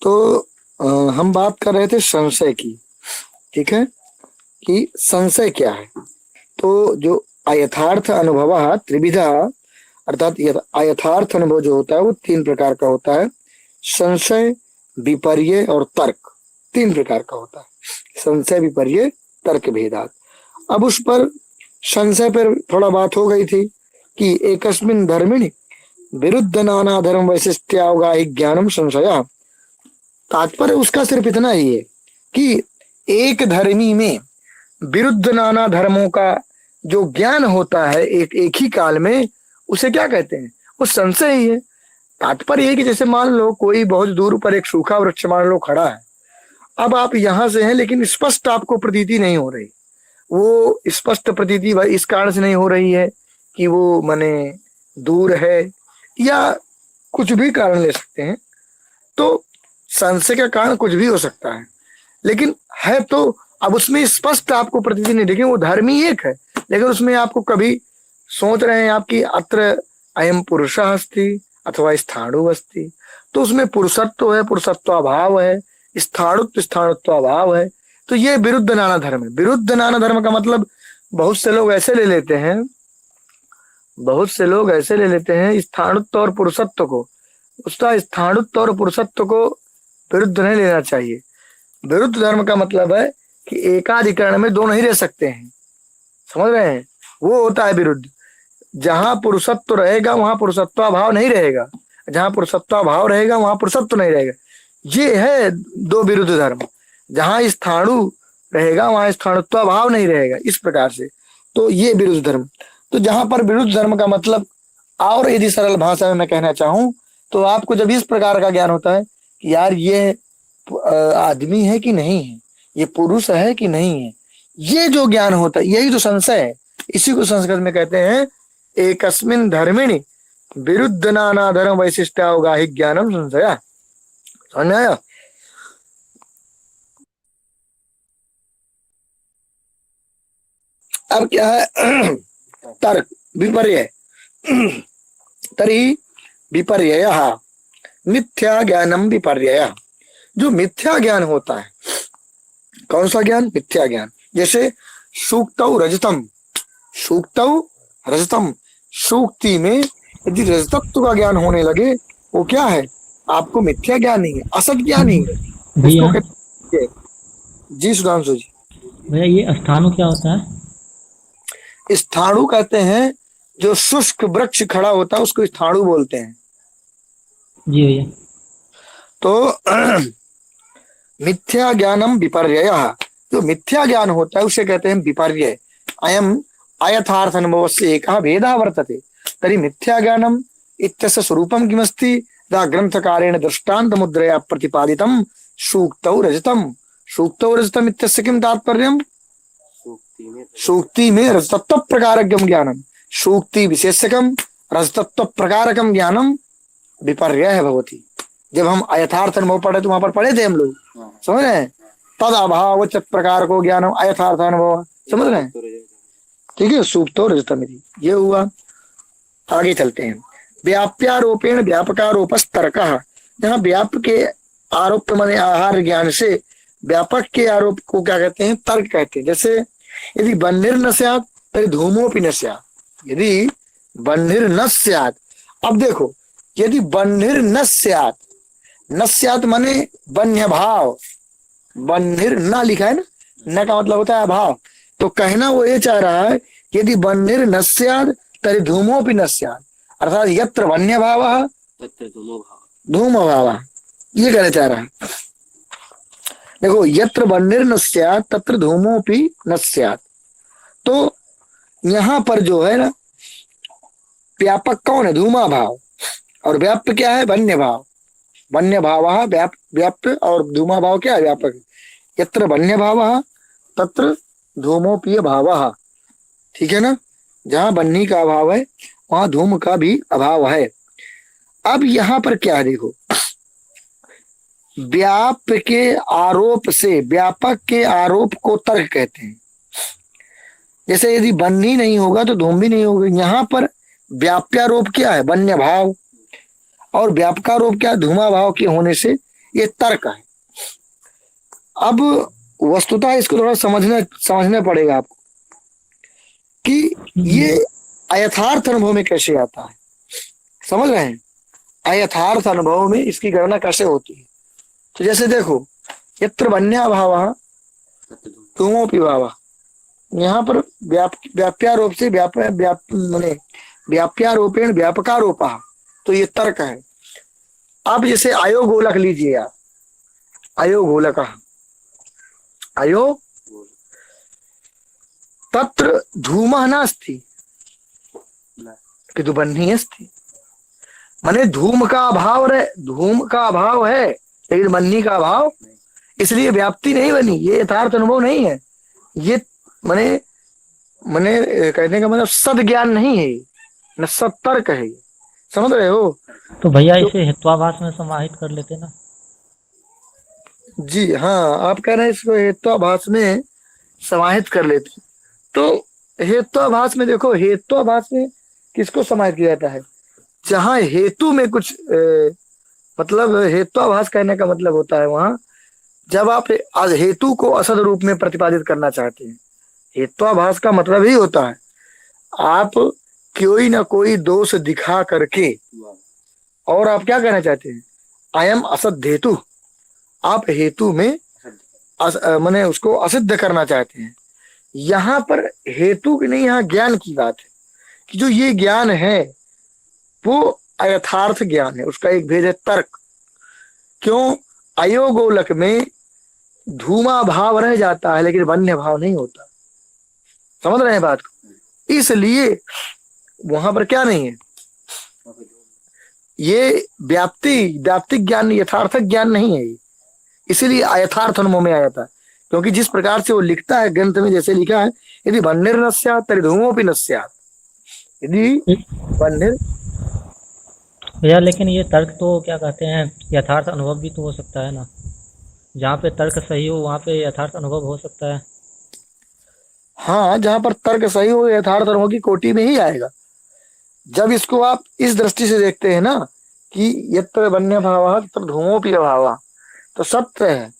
तो हम बात कर रहे थे संशय की। ठीक है, कि संशय क्या है। तो जो अयथार्थ अनुभव त्रिविधा, अर्थात अयथार्थ अनुभव जो होता है वो तीन प्रकार का होता है। संशय, विपर्य और तर्क, तीन प्रकार का होता है। संशय, विपर्य, तर्क भेदात। अब उस पर संशय पर थोड़ा बात हो गई थी कि एकस्मिन धर्मिणि विरुद्ध नाना धर्म वैशिष्ट्यावगाहि ज्ञानम संशय। तात्पर्य उसका सिर्फ इतना ही है कि एक धर्मी में विरुद्ध नाना धर्मों का जो ज्ञान होता है एक एक ही काल में, उसे क्या कहते हैं, वो संशय ही है। तात्पर्य है कि जैसे मान लो कोई बहुत दूर पर एक सूखा वृक्ष मान लो खड़ा है, अब आप यहां से हैं लेकिन स्पष्ट आपको प्रतीति नहीं हो रही। वो स्पष्ट प्रतीति भाई इस कारण से नहीं हो रही है कि वो माने दूर है, या कुछ भी कारण ले सकते हैं। तो संशय का कारण कुछ भी हो सकता है, लेकिन है तो अब उसमें स्पष्ट आपको प्रतीति नहीं, लेकिन वो धर्मी एक है, लेकिन उसमें आपको कभी सोच रहे हैं आपकी अत्र अयम पुरुष अस्ति अथवा स्थाणु अस्ति, तो उसमें पुरुषत्व है, पुरुषत्व अभाव है, स्थाणुत्व स्थाणुत्व अभाव है। तो ये विरुद्ध नाना धर्म है। विरुद्ध नाना धर्म का मतलब बहुत से लोग ऐसे ले लेते हैं, बहुत से लोग ऐसे ले लेते हैं स्थाणुत्व और पुरुषत्व को, उसका स्थाणुत्व और पुरुषत्व को विरुद्ध नहीं लेना चाहिए। विरुद्ध धर्म का मतलब है कि एकाधिकरण में दो नहीं रह सकते हैं, समझ रहे हैं, वो होता है विरुद्ध। जहां पुरुषत्व रहेगा वहां पुरुषत्व भाव नहीं रहेगा, जहां पुरुषत्व भाव रहेगा वहां पुरुषत्व नहीं रहेगा। ये है दो विरुद्ध धर्म। जहां स्थाणु रहेगा वहां स्थाणुत्व भाव नहीं रहेगा, इस प्रकार से। तो ये विरुद्ध धर्म। तो जहां पर विरुद्ध धर्म का मतलब, और यदि सरल भाषा में मैं कहना चाहूं, तो आपको जब इस प्रकार का ज्ञान होता है कि यार ये आदमी है कि नहीं है, ये पुरुष है कि नहीं है, ये जो ज्ञान होता है यही तो संशय है। इसी को संस्कृत में कहते हैं एकस्मिन धर्मिणि विरुद्ध नाना धर्म वैशिष्ट्यावगाहि ज्ञानम संशय। समझ में आया? अब क्या है तर्क विपर्य। तरी विपर्य मिथ्या ज्ञानम विपर्य। जो मिथ्या ज्ञान होता है, कौन सा ज्ञान? मिथ्या ज्ञान। जैसे सूक्तौ रजतम, सूक्तौ रजतम, सूक्ति में यदि रजतत्व का ज्ञान होने लगे, वो क्या है? आपको मिथ्या ज्ञान नहीं है, असत ज्ञान ही है। उसको भैया कहते हैं। जी सुधांशु जी। भैया ये स्थानु क्या होता है? स्थाणु कहते हैं जो शुष्क वृक्ष खड़ा होता है उसको स्थाणु बोलते हैं। जी भैया। तो मिथ्या ज्ञानम विपर्य, जो मिथ्या ज्ञान होता है उसे कहते हैं विपर्य। अयम अयथार्थ अनुभव से एक भेदा वर्तते तरी मिथ्या ज्ञानम इत्यस्य स्वरूपम किमस्ति दा ग्रंथकारेण दृष्टान्त मुद्रया प्रतिपादितम सूक्तौ रजतम। सूक्तौ रजतम इत्यस्य किम तात्पर्यम? सूक्ति में रजतत्व प्रकारकम ज्ञानम, सूक्ति विशेषकम रजतत्व प्रकारकम ज्ञानम विपर्य है भवती। जब हम अयथार्थ अनुभव पढ़े तो वहां पर पढ़े थे हम लोग, समझ रहे हैं? तद अभाव प्रकार को ज्ञानम अयथार्थ अनुभव, समझ रहे हैं? ठीक है, सूक्तो रजतम ये हुआ। आगे चलते हैं। व्याप्यारोपेण व्यापकारोपस तर्क। जहाँ व्याप के आरोप माने आहार ज्ञान से व्यापक के आरोप को क्या कहते हैं? तर्क कहते हैं। जैसे यदि बन्निर न स्यात् तर्हि धूमोऽपि न स्यात्। यदि बन्निर न स्यात्, अब देखो, यदि बन्निर न स्यात्, न स्यात् माने बन्य भाव, बन्निर न लिखा है ना, न का मतलब होता है अभाव। तो कहना वो ये चाह रहा है यदि बन्निर न स्यात् तर्हि धूमोऽपि न स्यात्, अर्थात यत्र वन्य भावः धूम भावः, ये कहना चाह रहा है। देखो, यत्र बन्निर न स्यात् तत्र धूमोऽपि न स्यात्। तो यहाँ पर जो है ना, व्यापक कौन है? धूमा भाव, और व्याप्य क्या है? वन्य भाव। वन्य भाव व्याप्य और धूमा भाव क्या है? व्यापक। यत्र वन्य भाव तत्र धूमोपीय भाव। ठीक है ना? जहां बन्नी का अभाव है वहां धूम का भी अभाव है। अब यहाँ पर क्या है? देखो, व्याप्य के आरोप से व्यापक के आरोप को तर्क कहते हैं। जैसे यदि बन्नी नहीं होगा तो धूम भी नहीं होगा। यहाँ पर व्याप्यारोप क्या है? वन्य भाव, और व्यापकारोप क्या? धूमा भाव के होने से ये तर्क है। अब वस्तुतः इसको थोड़ा समझना पड़ेगा आपको कि ये अयथार्थ अनुभव में कैसे आता है। समझ रहे हैं, अयथार्थ अनुभव में इसकी गणना कैसे होती है। तो जैसे देखो, यत्र वन्या भाव तुमोपि भाव, यहाँ पर व्याप्यारोप से माने व्याप्यारोपेण व्यापकारोपा, तो ये तर्क है। अब जैसे अयो गोलक लीजिए आप, अयो गोलक, अयो तत्र धूमः नास्ति किंतु बह्निः अस्ति, माने धूम का अभाव है लेकिन बन्ही का अभाव, इसलिए व्याप्ति नहीं बनी। ये यथार्थ अनुभव नहीं है, ये माने माने कहने का मतलब सद ज्ञान नहीं है, न सद तर्क है। समझ रहे हो? तो भैया इसे हेत्वाभास में समाहित कर लेते ना। जी हाँ, आप कह रहे हैं इसको हेत्वाभास में समाहित कर लेते। तो हेत्वाभास में देखो, हेत्वाभास में किसको समाहित किया जाता है? जहां हेतु में कुछ मतलब हेत्वाभास कहने का मतलब होता है वहां जब आप हेतु को असद रूप में प्रतिपादित करना चाहते हैं। हेत्वाभास का मतलब ही होता है आप कोई ना कोई दोष दिखा करके, और आप क्या कहना चाहते हैं, अयम असद हेतु, आप हेतु में माने उसको असिद्ध करना चाहते हैं। यहाँ पर हेतु की नहीं, यहाँ ज्ञान की बात है कि जो ये ज्ञान है वो अयथार्थ ज्ञान है, उसका एक भेद है तर्क। क्यों? अयोगोलक में धूमा भाव रह जाता है लेकिन वन्य भाव नहीं होता। समझ रहे हैं बात को? इसलिए वहां पर क्या नहीं है, ये व्याप्तिक ज्ञान, यथार्थ ज्ञान नहीं है, इसीलिए अयथार्थ अनुभव में आया था। क्योंकि जिस प्रकार से वो लिखता है ग्रंथ में, जैसे लिखा है, यदि वन्निर न स्यात् तर्हि धूमोऽपि न स्यात्, यदि वन्निर। भैया लेकिन ये तर्क तो क्या कहते हैं, यथार्थ अनुभव भी तो हो सकता है ना। जहाँ पे तर्क सही हो वहाँ पे यथार्थ अनुभव हो सकता है। हाँ, जहां पर तर्क सही हो यथार्थ अनुभव की कोटि में ही आएगा। जब इसको आप इस दृष्टि से देखते हैं ना कि यत्र वन्य भावः तत्र धूमोऽपि अभावः, तो सत्य है।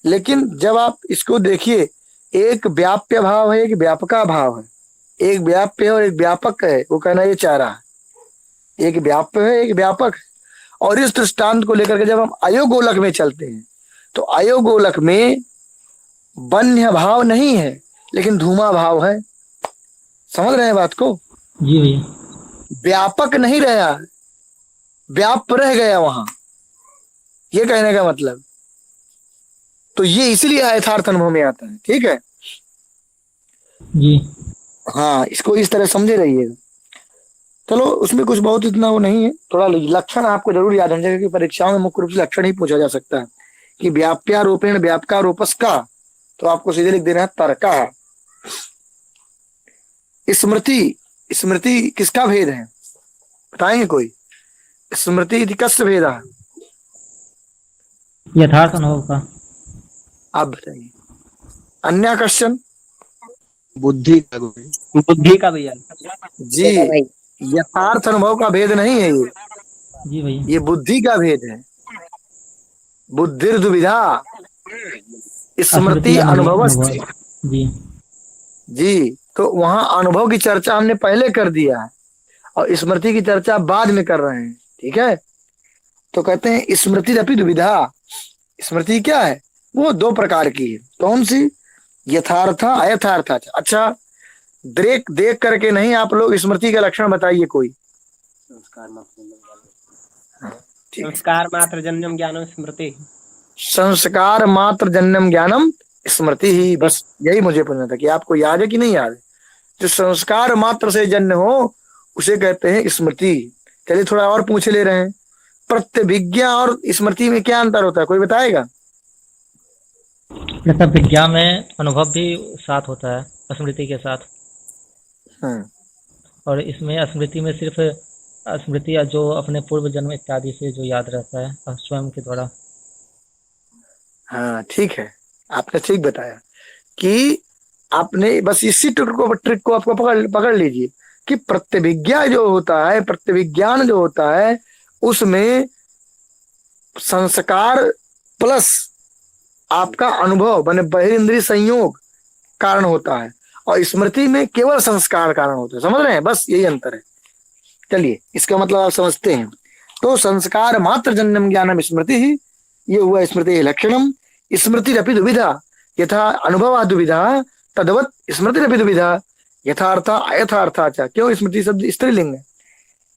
लेकिन जब आप इसको देखिए, एक व्याप्य भाव है, एक व्यापका भाव है, एक व्याप्य है और एक व्यापक है, वो कहना ये चाह रहा है, एक व्याप्य है एक व्यापक है। और इस दृष्टांत को लेकर के जब हम अयोगोलक में चलते हैं तो अयोगोलक में वन्य भाव नहीं है लेकिन धूमा भाव है। समझ रहे हैं बात को? जी भैया। व्यापक नहीं रहा, व्याप्त रह गया वहां, ये कहने का मतलब। तो ये इसलिए यथार्थ अनुभव में आता है। ठीक है जी हाँ, इसको इस तरह समझे रहिएगा। चलो, उसमें कुछ बहुत इतना वो नहीं है। थोड़ा लक्षण आपको जरूर याद होना चाहिए कि परीक्षाओं में मुख्य रूप से लक्षण ही पूछा जा सकता है कि व्याप्यारोपेण व्यापकारोपस्का, तो आपको सीधे लिख देना है तर्का। स्मृति किसका भेद है बताएंगे कोई? स्मृति कस्य भेद है? यथार्थ अनुभव का। आप बताइए। अन्य क्वेश्चन? बुद्धि का भैया। जी, यथार्थ अनुभव का भेद नहीं है ये, जी भैया। ये बुद्धि का भेद है। बुद्धिर दुविधा स्मृति अनुभव। जी जी, तो वहां अनुभव की चर्चा हमने पहले कर दिया है और स्मृति की चर्चा बाद में कर रहे हैं। ठीक है, तो कहते हैं स्मृति अपि दुविधा। स्मृति क्या है? वो दो प्रकार की है। कौन सी? यथार्थ अयथार्थ। अच्छा, देख करके नहीं, आप लोग स्मृति का लक्षण बताइए कोई। संस्कार मात्र जन्यम ज्ञानम स्मृति। संस्कार मात्र जन्यम ज्ञानम स्मृति ही, बस यही मुझे पूछना था कि आपको याद है कि नहीं याद है। जो संस्कार मात्र से जन्य हो उसे कहते हैं स्मृति। चलिए थोड़ा और पूछ ले रहे हैं, प्रत्यभिज्ञा और स्मृति में क्या अंतर होता है, कोई बताएगा? प्रत्यभिज्ञा में अनुभव भी साथ होता है स्मृति के साथ, और इसमें स्मृति में सिर्फ स्मृति जो अपने पूर्व जन्म इत्यादि से जो याद रहता है स्वयं के द्वारा। हाँ ठीक है, आपने ठीक बताया कि आपने बस इसी ट्रिक को आपको पकड़ लीजिए कि प्रत्यभिज्ञा जो होता है, प्रत्यभिज्ञान जो होता है, उसमें संस्कार प्लस आपका अनुभव माने बहिरेंद्रिय संयोग कारण होता है, और स्मृति में केवल संस्कार कारण होता है। समझ रहे हैं? बस यही अंतर है। चलिए, इसका मतलब आप समझते हैं। तो संस्कार मात्र जन्यम ज्ञानम स्मृति ही, ये हुआ स्मृति लक्षणम। स्मृति रपि दुविधा यथा अनुभव दुविधा तद्वत स्मृति रपि दुविधा यथार्थ अयथार्था च। क्यों? स्मृति शब्द स्त्रीलिंग है।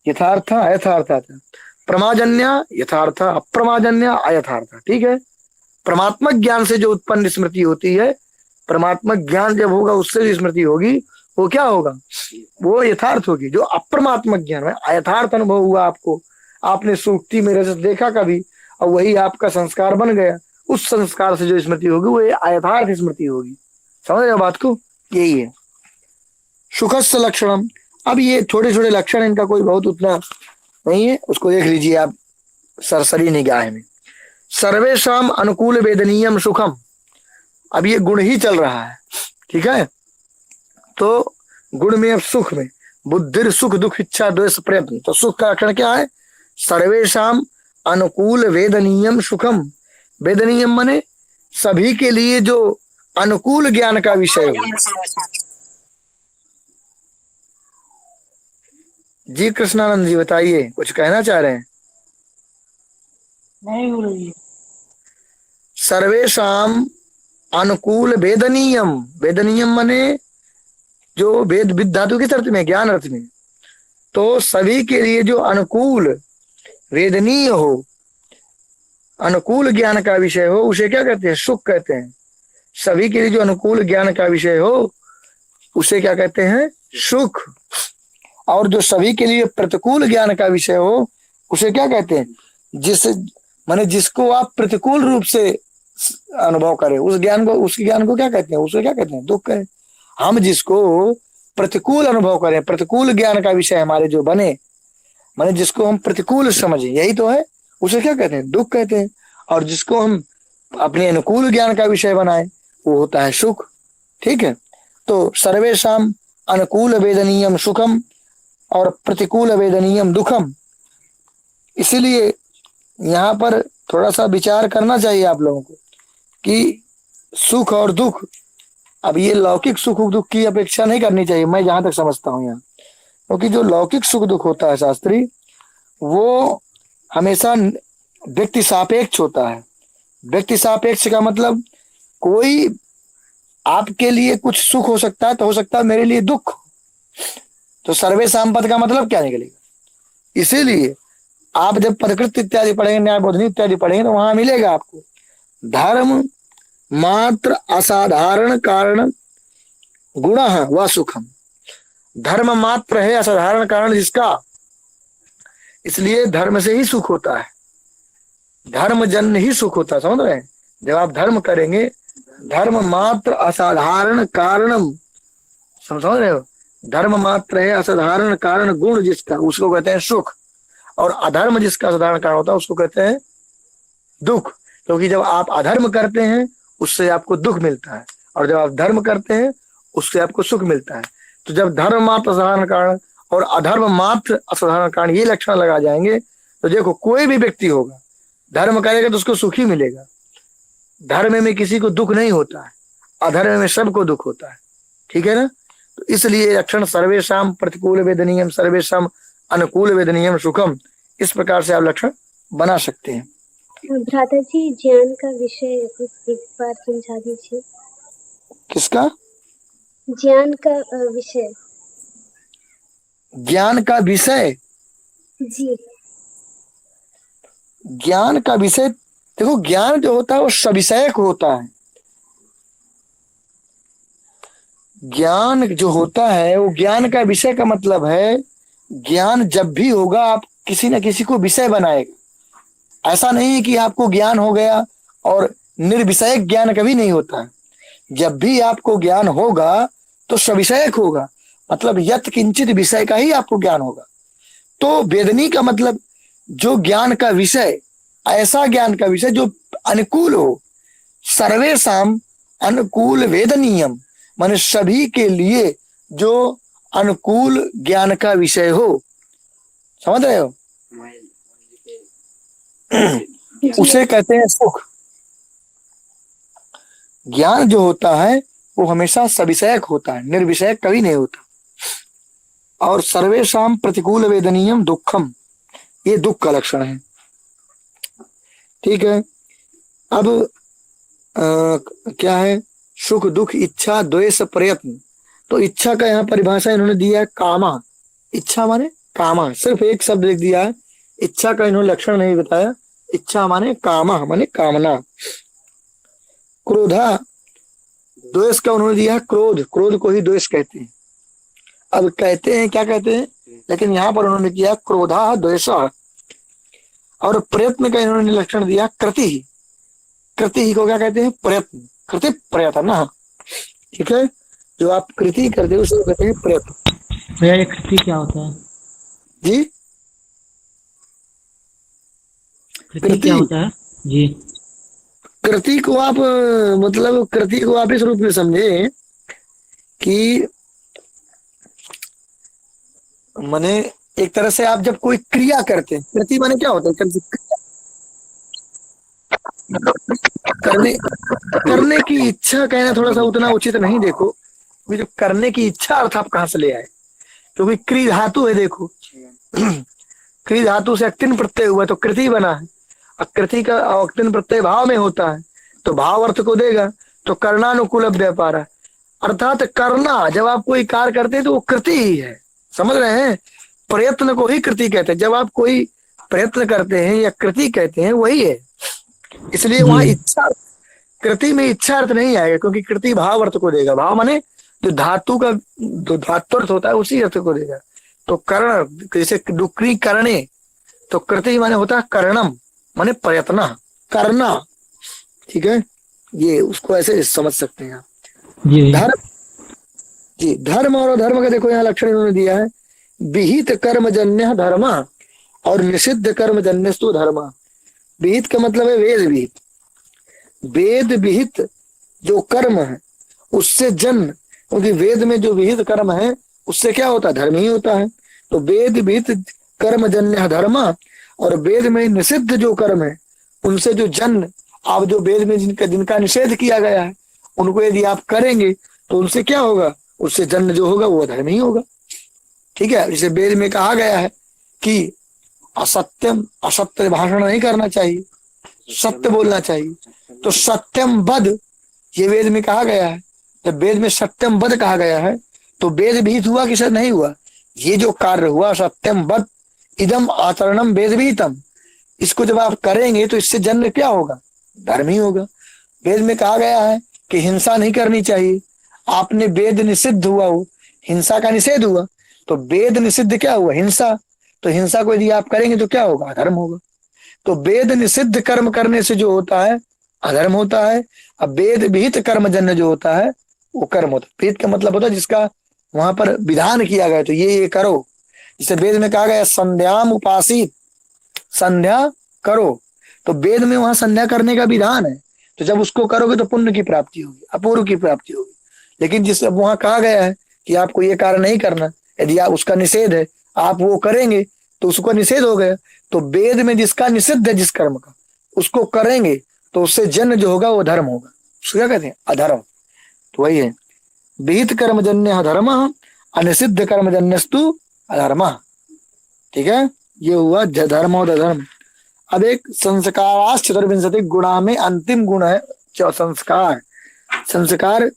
यथार्थ अयथार्था च, प्रमाजन्य यथार्थ, अप्रमाजन्य अयथार्थ। ठीक है? परमात्मक ज्ञान से जो उत्पन्न स्मृति होती है, परमात्मक ज्ञान जब होगा उससे जो स्मृति होगी वो क्या होगा? वो यथार्थ होगी। जो अप्रमात्मक ज्ञान है, अयथार्थ अनुभव हुआ आपको, आपने सूक्ति में रजत देखा कभी और वही आपका संस्कार बन गया, उस संस्कार से जो स्मृति होगी वो अयथार्थ स्मृति होगी। समझ रहे बात को? यही है सुखस्य लक्षणम। अब ये छोटे छोटे लक्षण, इनका कोई बहुत उतना नहीं है, उसको देख लीजिए आप सरसरी निगाह में। सर्वेशम अनुकूल वेदनीयम सुखम। अब ये गुण ही चल रहा है, ठीक है? तो गुण में, अब सुख में, बुद्धि सुख दुख इच्छा द्वेष प्रयत्न। तो सुख का लक्षण क्या है? सर्वेशम अनुकूल वेदनीयम सुखम। वेदनीयम माने सभी के लिए जो अनुकूल ज्ञान का विषय हो। जी कृष्णानंद जी बताइए, कुछ कहना चाह रहे हैं? नहीं गुरुजी। सर्वेशम अनुकूल वेदनीयम। वेदनीयम माने जो वेद विद धातु किस अर्थ में? ज्ञान अर्थ में। तो सभी के लिए जो अनुकूल वेदनीय हो, अनुकूल ज्ञान का विषय हो, उसे क्या कहते हैं? सुख कहते हैं। सभी के लिए जो अनुकूल ज्ञान का विषय हो उसे क्या कहते हैं? सुख। और जो सभी के लिए प्रतिकूल ज्ञान का विषय हो उसे क्या कहते हैं? जिस माने जिसको आप प्रतिकूल रूप से अनुभव करें, उस ज्ञान को, उस ज्ञान को क्या कहते हैं? उसे क्या कहते हैं? दुख है। हम जिसको प्रतिकूल अनुभव करें, प्रतिकूल ज्ञान का विषय हमारे जो बने, माने जिसको हम प्रतिकूल समझें, यही तो है, उसे क्या कहते हैं? दुख कहते हैं। और जिसको हम अपने अनुकूल ज्ञान का विषय बनाए वो होता है सुख। ठीक है? तो सर्वेशम अनुकूल वेदनीयम सुखम और प्रतिकूल वेदनीयम दुखम। इसीलिए यहाँ पर थोड़ा सा विचार करना चाहिए आप लोगों को कि सुख और दुख, अब ये लौकिक सुख दुख की अपेक्षा नहीं करनी चाहिए, मैं जहां तक समझता हूँ यहाँ। क्योंकि जो लौकिक सुख दुख होता है शास्त्री, वो हमेशा व्यक्ति सापेक्ष होता है। व्यक्ति सापेक्ष का मतलब कोई आपके लिए कुछ सुख हो सकता है तो हो सकता है मेरे लिए दुख। तो सर्वेशम पद का मतलब क्या निकलेगा? इसीलिए आप जब प्रकृति इत्यादि पढ़ेंगे, न्यायबोधनी इत्यादि पढ़ेंगे, तो वहां मिलेगा आपको धर्म मात्र असाधारण कारण गुण व सुखम। धर्म मात्र है असाधारण कारण जिसका, इसलिए धर्म से ही सुख होता है, धर्म जन्य ही सुख होता है। समझ रहे हैं? जब आप धर्म करेंगे, धर्म मात्र असाधारण कारणम, समझ रहे हो? धर्म मात्र है असाधारण कारण गुण जिसका, उसको कहते हैं सुख। और अधर्म जिसका असाधारण कारण होता है उसको कहते हैं दुख। क्योंकि जब आप अधर्म करते हैं उससे आपको दुख मिलता है, और जब आप धर्म करते हैं उससे आपको सुख मिलता है। तो जब धर्म मात्र असाधारण कारण और अधर्म मात्र असाधारण कारण ये लक्षण लगा जाएंगे, तो देखो कोई भी व्यक्ति होगा, धर्म करेगा तो उसको सुख ही मिलेगा। धर्म में किसी को दुख नहीं होता है, अधर्म में सबको दुख होता है। ठीक है ना? तो इसलिए लक्षण सर्वेशम प्रतिकूल वेदनीयम सर्वेशम अनुकूल वेदनीयम सुखम, इस प्रकार से आप लक्षण बना सकते हैं। भ्राता जी, ज्ञान का विषय एक बार समझा दीजिए। किसका? ज्ञान का विषय। ज्ञान का विषय? जी। ज्ञान का विषय, देखो ज्ञान जो होता है वो सविषयक होता है। ज्ञान जो होता है वो ज्ञान का विषय का मतलब है, ज्ञान जब भी होगा आप किसी न किसी को विषय बनाएगा। ऐसा नहीं है कि आपको ज्ञान हो गया और निर्विषयक ज्ञान कभी नहीं होता है। जब भी आपको ज्ञान होगा तो सविषयक होगा, मतलब यत किंचित विषय का ही आपको ज्ञान होगा। तो वेदनी का मतलब जो ज्ञान का विषय, ऐसा ज्ञान का विषय जो अनुकूल हो। सर्वेशम अनुकूल वेदनीयम माने सभी के लिए जो अनुकूल ज्ञान का विषय हो। समझ रहे हो? उसे कहते हैं सुख। ज्ञान जो होता है वो हमेशा सविषयक होता है, निर्विषयक कभी नहीं होता। और सर्वेषाम प्रतिकूल वेदनीयम दुखम, ये दुख का लक्षण है। ठीक है। अब क्या है, सुख दुख इच्छा द्वेष प्रयत्न। तो इच्छा का यहाँ परिभाषा इन्होंने दिया है कामा। इच्छा माने कामा, सिर्फ एक शब्द लिख दिया है, इच्छा का इन्होंने लक्षण नहीं बताया। इच्छा माने कामा माने कामना। क्रोधा, द्वेष का उन्होंने दिया है क्रोध, क्रोध को ही द्वेष कहते हैं। अब कहते हैं क्या कहते हैं, लेकिन यहाँ पर उन्होंने किया क्रोधा द्वेषा। और प्रयत्न का इन्होंने लक्षण दिया कृति। कृति को क्या कहते हैं, प्रयत्न, कृति प्रयत्न। ठीक है, जो आप कृति करते हो उसे कहते हैं प्रयत्न। भैया ये कृति क्या होता है? जी, कृति क्या होता है जी? कृति को आप मतलब कृति को आप इस रूप में समझे कि माने एक तरह से आप जब कोई क्रिया करते हैं, कृति माने क्या होता है, करने करने की इच्छा कहना थोड़ा सा उतना उचित नहीं। देखो कि जो करने की इच्छा अर्थ आप कहाँ से ले आए, क्योंकि क्री धातु है। देखो क्री धातु से अक्तिन प्रत्यय हुआ तो कृति बना है। कृति का अक्तिन प्रत्यय भाव में होता है तो भाव अर्थ को देगा, तो कर्णानुकूल व्यापार है। अर्थात करना, जब आप कोई कार्य करते हैं तो वो कृति ही है, समझ रहे हैं। प्रयत्न को ही कृति कहते हैं। जब आप कोई प्रयत्न करते हैं या कृति कहते हैं वही है। इसलिए वहां इच्छा, कृति में इच्छा अर्थ नहीं आएगा, क्योंकि कृति भाव अर्थ को देगा। भाव माने जो धातु का जो धातु अर्थ होता है उसी अर्थ को देगा। तो कर्ण, जैसे डुकरी करने, तो कृति माने होता है कर्णम माने प्रयत्न करना। ठीक है, ये उसको ऐसे समझ सकते हैं आप। धर्म, जी धर्म और अधर्म का देखो यहाँ लक्षण इन्होंने दिया है। विहित कर्मजन्य धर्म और निषिद्ध कर्मजन्यस्तु धर्म। विहित का मतलब है वेद विहित। वेद विहित जो कर्म है उससे जन्म, क्योंकि वेद में जो विहित कर्म है उससे क्या होता है, धर्म ही होता है। तो वेद विहित कर्मजन्य धर्म और वेद में निषिद्ध जो कर्म है उनसे जो जन्म, आप जो वेद में जिनका निषेध किया गया है उनको यदि आप करेंगे तो उनसे क्या होगा, उससे जन्म जो होगा वो धर्म ही होगा। ठीक है, जैसे वेद में कहा गया है कि असत्यम, असत्य भाषण नहीं करना चाहिए, सत्य बोलना चाहिए। तो सत्यम वद ये वेद में कहा गया है। जब वेद में सत्यम वद कहा गया है तो वेद विहित हुआ कि नहीं हुआ, ये जो कार्य हुआ सत्यम वद इदम आचरणम वेद विहितम, इसको जब आप करेंगे तो इससे जन्म क्या होगा, धर्म ही होगा। वेद में कहा गया है कि हिंसा नहीं करनी चाहिए, आपने वेद निषिद्ध हुआ हो, हिंसा का निषेध हुआ, तो वेद निषिद्ध क्या हुआ, हिंसा। तो हिंसा को यदि आप करेंगे तो क्या होगा, अधर्म होगा। तो वेद निषिद्ध कर्म करने से जो होता है अधर्म होता है। अब वेद विहित कर्मजन्य जो होता है वो कर्म होता है। वेद का मतलब होता है जिसका वहां पर विधान किया गया, तो ये करो। जैसे वेद में कहा गया संध्याम उपासित, संध्या करो, तो वेद में वहां संध्या करने का विधान है। तो जब उसको करोगे तो पुण्य की प्राप्ति होगी, अपूर्व की प्राप्ति होगी। लेकिन जिस वहां कहा गया है कि आपको ये कार्य नहीं करना, यदि आप उसका निषेध है आप वो करेंगे तो उसका निषेध हो गया। तो वेद में जिसका निषिद्ध है जिस कर्म का, उसको करेंगे तो उससे जन्म जो होगा वो धर्म होगा। उसको क्या कहते हैं, अधर्म। तो वही है, विहित कर्मजन्य धर्म अनिषिद्ध कर्मजन्यस्तु अधर्म। ठीक है, ये हुआ धर्म और अधर्म। अब एक संस्कार चतुर्विंशति गुणा में अंतिम गुण है संस्कार। संस्कार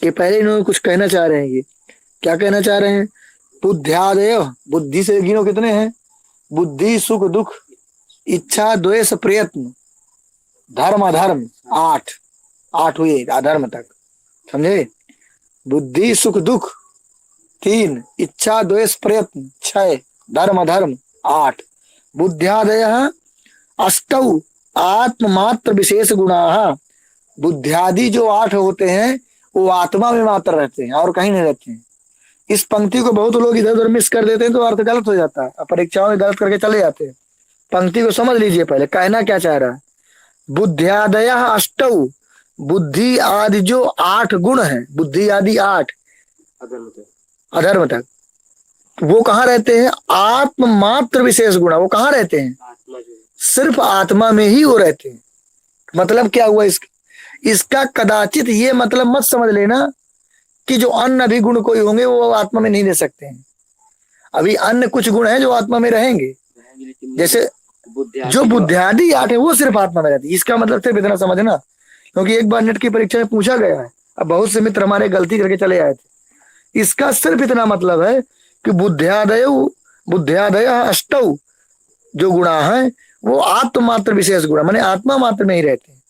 के पहले इन्होंने कुछ कहना चाह रहे हैं। ये क्या कहना चाह रहे हैं, बुद्ध्यादय, बुद्धि से गिनो कितने हैं, बुद्धि सुख दुख इच्छा द्वेष प्रयत्न धर्म अधर्म, 8 हुए अधर्म तक, समझे। बुद्धि सुख दुख 3, इच्छा द्वेष प्रयत्न 6, धर्म अधर्म 8। बुद्ध्यादय 8 आत्ममात्र विशेष गुणा। बुद्ध्यादि जो 8 होते हैं वो आत्मा में मात्र रहते हैं और कहीं नहीं रहते हैं। इस पंक्ति को बहुत लोग इधर उधर मिस कर देते हैं तो अर्थ गलत हो जाता है, परीक्षाओं में गलत करके चले जाते हैं। पंक्ति को समझ लीजिए पहले, कहना क्या चाह रहा है। बुद्ध्यादय 8, बुद्धि आदि जो 8 गुण है, बुद्धि आदि 8 अधर्म तक, वो कहाँ रहते हैं, आत्म मात्र विशेष गुण। वो कहाँ रहते हैं, सिर्फ आत्मा में ही वो रहते हैं। मतलब क्या हुआ, इसका कदाचित ये मतलब मत समझ लेना कि जो अन्य अभी गुण कोई होंगे वो आत्मा में नहीं रह सकते हैं। अभी अन्य कुछ गुण हैं जो आत्मा में रहेंगे, जैसे जो बुद्धियादि आठ है वो सिर्फ आत्मा में रहती है। इसका मतलब सिर्फ इतना समझना, क्योंकि एक बार नेट की परीक्षा में पूछा गया है, अब बहुत से मित्र हमारे गलती करके चले आए थे। इसका सिर्फ इतना मतलब है कि बुद्धियादय अष्टौ जो गुणा है वो आत्ममात्र विशेष गुण, माने आत्मा मात्र में ही रहते हैं।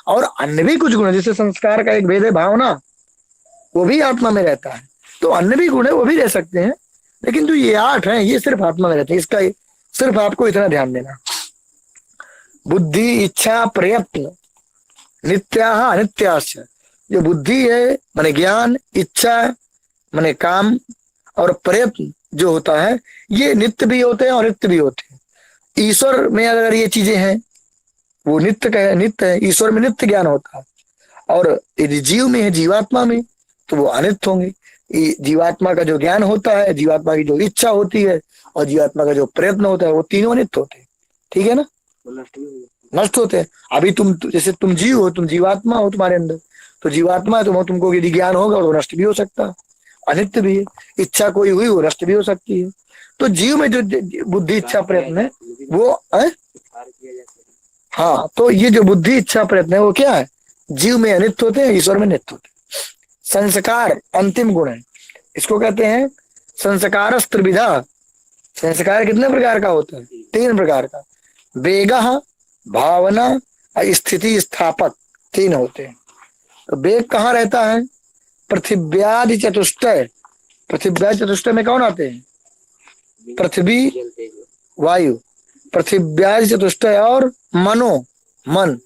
और अन्य भी कुछ गुण है, जैसे संस्कार का एक भेद है भावना, वो भी आत्मा में रहता है। तो अन्य भी गुण है वो भी रह सकते हैं, लेकिन जो ये आठ हैं ये सिर्फ आत्मा में रहते हैं। इसका सिर्फ आपको इतना ध्यान देना। बुद्धि, इच्छा, प्रयत्न, नित्या अनित्याश्च। जो बुद्धि है माने ज्ञान, इच्छा माने काम, और प्रयत्न जो होता है ये नित्य भी होते हैं और नित्य भी होते हैं। ईश्वर में अगर ये चीजें हैं वो नित्य है, ईश्वर में नित्य ज्ञान होता है। और यदि जीव में है, जीवात्मा में, तो वो अनित्य होंगे। जीवात्मा का जो ज्ञान होता है, जीवात्मा की जो इच्छा होती है और जीवात्मा का जो प्रयत्न होता है वो तीनों नित्य होते हैं। ठीक है ना, नष्ट होते हैं। अभी तुम जैसे तुम जीव हो, तुम जीवात्मा हो, तुम्हारे अंदर तो जीवात्मा है, तुमको यदि ज्ञान होगा तो नष्ट भी हो सकता है, अनित्य भी है। इच्छा कोई हुई वो नष्ट भी हो सकती है। तो जीव में जो बुद्धि, इच्छा, प्रयत्न है वो है, हाँ, तो ये जो बुद्धि, इच्छा, प्रयत्न है वो क्या है, जीव में अनित्य होते हैं, ईश्वर में नित्य होते हैं। संस्कार अंतिम गुण है, इसको कहते हैं संस्कार त्रिविधा। संस्कार कितने प्रकार का होता है, 3 प्रकार का। वेग, भावना, स्थिति स्थापक, 3 होते हैं। तो वेग कहाँ रहता है, पृथिव्यादि चतुष्टय। पृथिव्यादि चतुष्टय में कौन आते हैं, पृथ्वी, वायु, पृथिव्यादि चतुष्टय और मन।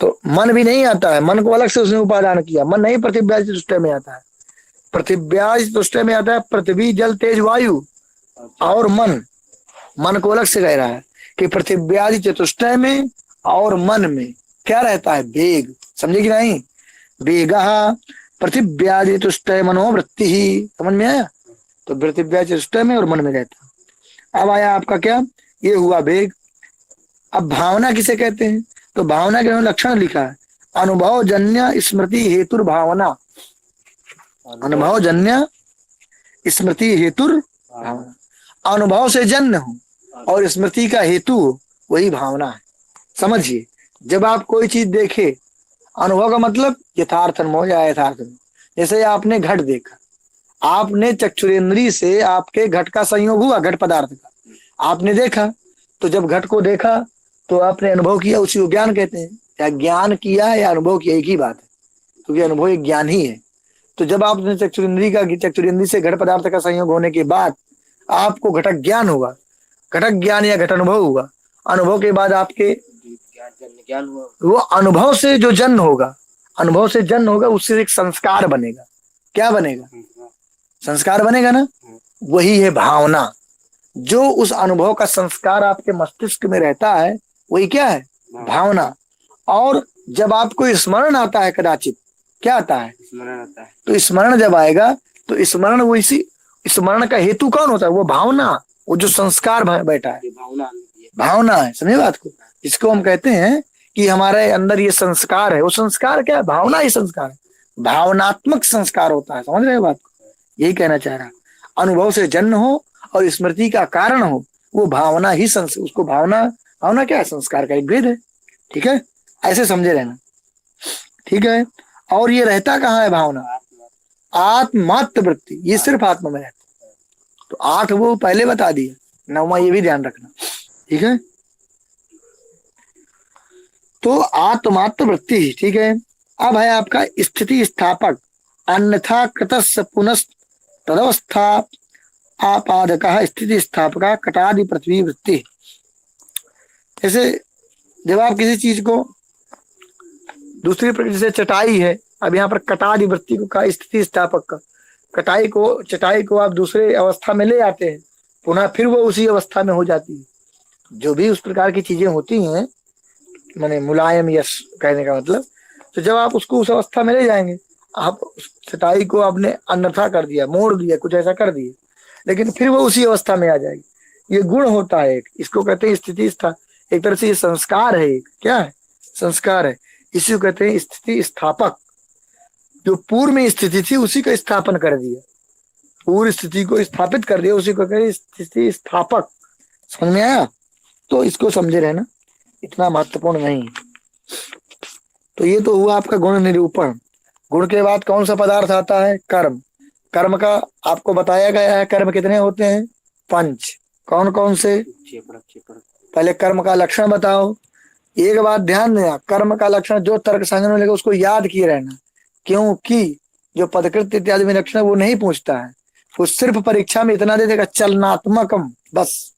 तो मन भी नहीं आता है, मन को अलग से उसने उपादान किया, मन नहीं पृथिव्यादि चतुष्टय में आता है। पृथिव्यादि चतुष्टय में आता है पृथ्वी, जल, तेज, वायु और मन को अलग से कह रहा है कि पृथिव्यादि चतुष्टय में और मन में क्या रहता है, वेग। समझे कि नहीं, वेग पृथिव्यादि चतुष्टय मनोवृत्ति ही, समझ में आया। तो पृथिव्यादि चतुष्टय में और मन में रहता है। अब आया आपका क्या, ये हुआ वेग। अब भावना किसे कहते हैं, तो भावना के लक्षण लिखा है, अनुभव जन्य स्मृति हेतुर भावना। अनुभव जन्य स्मृति हेतुर भावना, अनुभव से जन्य हो और स्मृति का हेतु हो, वही भावना है। समझिए, जब आप कोई चीज देखे, अनुभव का मतलब यथार्थ अनुभव या यथार्थ अनुभव। जैसे आपने घट देखा, आपने चक्षुरेंद्रिय से आपके घट का संयोग हुआ, घट पदार्थ का आपने देखा, तो जब घट को देखा तो आपने अनुभव किया, उसी को ज्ञान कहते हैं। या ज्ञान किया या अनुभव किया एक ही बात है, क्योंकि अनुभव एक ज्ञान ही है। तो जब आपने चक्षुरेंद्रिय से घट पदार्थ का संयोग होने के बाद आपको घटक ज्ञान होगा, घटक ज्ञान या घट अनुभव हुआ। अनुभव के बाद आपके वो अनुभव से जो जन्म होगा, अनुभव से जन्म होगा, उससे एक संस्कार बनेगा। क्या बनेगा, संस्कार बनेगा ना, वही है भावना। जो उस अनुभव का संस्कार आपके मस्तिष्क में रहता है वही क्या है, भावना। और जब आपको स्मरण आता है, कदाचित क्या आता है, स्मरण आता है। तो स्मरण जब आएगा तो स्मरण, वो इसी स्मरण का हेतु कौन होता है, वो भावना, वो जो संस्कार बैठा है, भावना है। समझे बात को, इसको हम कहते हैं कि हमारे अंदर ये संस्कार है। वो संस्कार क्या है, भावना ही संस्कार है, भावनात्मक संस्कार होता है। समझ रहे हो बात को, यही कहना चाह रहा। अनुभव से जन्म हो और स्मृति का कारण हो, वो भावना ही उसको भावना क्या है, संस्कार का एक भेद है। ठीक है, ऐसे समझे रहना। ठीक है, और ये रहता कहाँ है भावना, आत्मात्म वृत्ति, ये सिर्फ आत्मा में रहता है। तो 8 वो पहले बता दिए, 9वां ये भी ध्यान रखना। ठीक है, तो आत्मात्म वृत्ति। ठीक है, अब है आपका स्थिति स्थापक, अन्यथा कृतस्य पुनः तदवस्था आपादक स्थिति स्थापका कटादि पृथ्वी वृत्ति। जैसे जब आप किसी चीज को दूसरी प्रकार, जैसे चटाई है, अब यहाँ पर कटादि वृत्ति को कहा, स्थिति स्थापक का। चटाई को आप दूसरे अवस्था में ले आते हैं, पुनः फिर वो उसी अवस्था में हो जाती है। जो भी उस प्रकार की चीजें होती हैं, माने मुलायम, यश कहने का मतलब, तो जब आप उसको उस अवस्था में ले जाएंगे, आप चटाई को आपने अन्यथा कर दिया, मोड़ दिया, कुछ ऐसा कर दिया, लेकिन फिर वो उसी अवस्था में आ जाएगी। ये गुण होता है एक, इसको कहते हैं स्थिति। एक तरह से ये संस्कार है, एक क्या है, संस्कार है। इसी को कहते हैं स्थिति स्थापक। जो पूर्व में स्थिति थी उसी का स्थापन कर दिया, पूर्व स्थिति को स्थापित कर दिया, उसी को कहते हैं स्थिति स्थापक। समझ में आया? तो इसको समझे रहना, इतना महत्वपूर्ण नहीं है। तो ये तो हुआ आपका गुण निरूपण। गुण के बाद कौन सा पदार्थ आता है? कर्म। कर्म का आपको बताया गया है, कर्म कितने होते हैं? 5। कौन कौन से? पहले कर्म का लक्षण बताओ। एक बात ध्यान देना, कर्म का लक्षण जो तर्क संग्रह में लगे उसको याद किए रहना, क्योंकि जो पदकृत इत्यादि में लक्षण वो नहीं पूछता है, वो सिर्फ परीक्षा में इतना दे देगा चलनात्मकम, बस।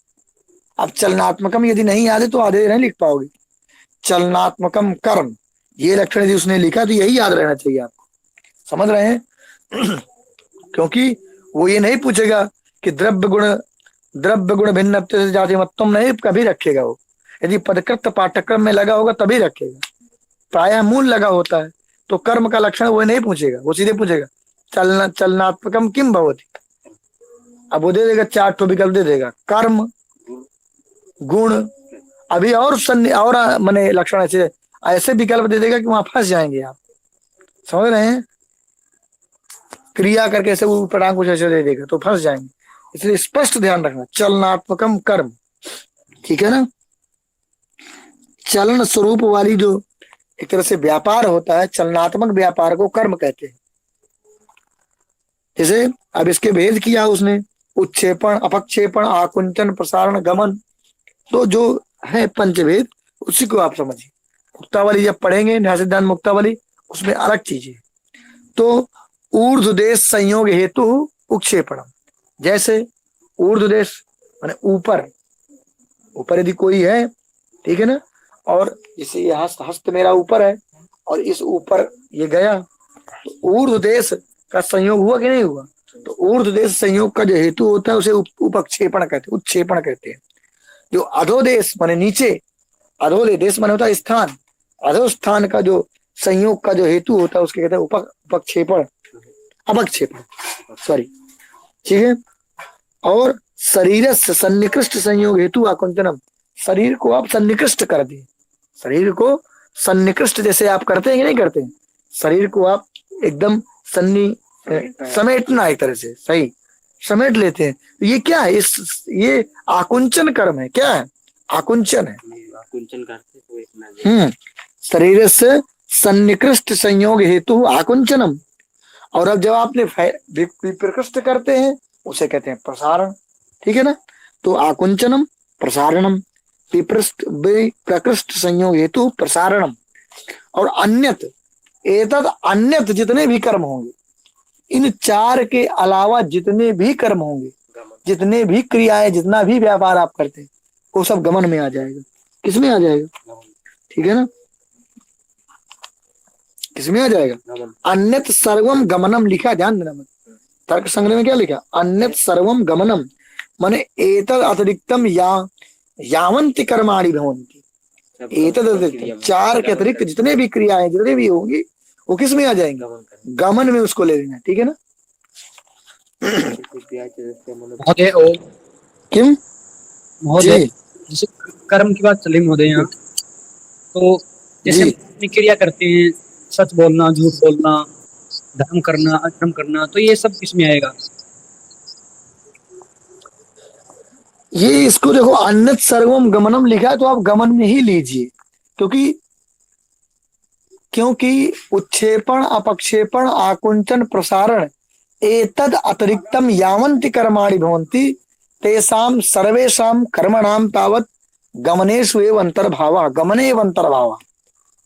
अब चलनात्मकम यदि नहीं याद है तो आधे नहीं लिख पाओगे। चलनात्मकम कर्म, ये लक्षण यदि उसने लिखा तो यही याद रहना चाहिए आपको। समझ रहे हैं? क्योंकि वो ये नहीं पूछेगा कि द्रव्य गुण भिन्न से जाति मतम, नहीं कभी रखेगा वो। यदि पदकृत पाठ्यक्रम में लगा होगा तभी रखेगा, प्रायः मूल लगा होता है। तो कर्म का लक्षण वो नहीं पूछेगा, वो सीधे पूछेगा चलनात्मकम किम भवति। अब वो दे देगा 4 ठो विकल्प दे देगा, कर्म, गुण, अभी और माने लक्षण ऐसे विकल्प दे देगा कि वहां फंस जाएंगे आप। समझ रहे हैं? क्रिया करके ऐसे ऊपर कुछ ऐसे दे देगा तो फंस जाएंगे, इसलिए स्पष्ट ध्यान रखना, चलनात्मकम कर्म। ठीक है ना? चलन स्वरूप वाली जो एक तरह से व्यापार होता है, चलनात्मक व्यापार को कर्म कहते हैं। जैसे अब इसके भेद किया उसने, उत्क्षेपण, अपक्षेपण, आकुंचन, प्रसारण, गमन, तो जो है पंचभेद उसी को आप समझिए। मुक्तावली जब पढ़ेंगे न्याय सिद्धांत मुक्तावली, उसमें अलग चीज है। तो ऊर्ध्वदेश संयोग हेतु उक्षेपण, जैसे ऊर्ध्वदेश माने ऊपर, ऊपर यदि कोई है, ठीक है ना, और जैसे ये हस्त मेरा ऊपर है और इस ऊपर ये गया, तो ऊर्ध्वदेश का संयोग हुआ कि नहीं हुआ? तो ऊर्ध्वदेश संयोग का जो हेतु होता है उसे उपक्षेपण कहते हैं, उत्क्षेपण कहते हैं। जो अधोदेश माने नीचे, अधोदेश माने होता है स्थान, अधोस्थान का जो संयोग का जो हेतु होता है उसके कहते हैं उपक्षेपण, अपक्षेपण, सॉरी। ठीक है? और शरीर से सन्निकृष्ट संयोग हेतु आकुंचनम, शरीर को आप सन्निकृष्ट कर दिए, शरीर को सन्निकृष्ट जैसे आप करते हैं कि नहीं करते हैं, शरीर को आप एकदम समेटना, एक तरह से सही समेट लेते हैं। तो ये क्या है? ये आकुंचन कर्म है। क्या है? आकुंचन है। आकुंचन करते शरीर से सन्निकृष्ट संयोग हेतु आकुंचनम। और अब जब आपने विप्रकृष्ट करते हैं उसे कहते हैं प्रसारण। ठीक है ना? तो आकुंचनम, प्रसारणम, प्रकृष्ट संयोग हेतु प्रसारणम। और अन्यत, एतद अन्यत जितने भी कर्म होंगे, इन 4 के अलावा जितने भी कर्म होंगे, जितने भी क्रियाएं, जितना भी व्यापार आप करते हैं, वो सब गमन में आ जाएगा। किसमें आ जाएगा? ठीक है ना? किसमें आ जाएगा? अन्यत सर्वम गमनम लिखा, ध्यान देना मत। तर्क संग्रह में क्या लिखा? अन्यत सर्वम गमनम, माने एतद अतिरिक्तम यावंति कर्माणि भवन्ति, एतद अतिरिक्त 4 के अतिरिक्त जितने भी क्रियाएं, जितने भी होंगी, वो किस में आ जाएंगे? गमन में उसको ले लेना। ठीक है ना? महोदय और किम महोदय, जैसे कर्म की बात चली महोदय यहाँ, तो जैसे हम अपनी क्रिया करते हैं, सच बोलना, झूठ बोलना, धर्म करना, अधर्म करना, तो ये सब किसमें आएगा? ये इसको देखो, अन्यत सर्वम गमनम लिखा है तो आप गमन में ही लीजिए, क्योंकि उत्क्षेपण, अपक्षेपण, आकुंचन, प्रसारण, एतद अतिरिक्तम यावन्ति कर्माणि भवन्ति तेषां सर्वेषां कर्मणां तावत् गमनेषु एव अंतर्भावः, गमने एव अंतर्भावः।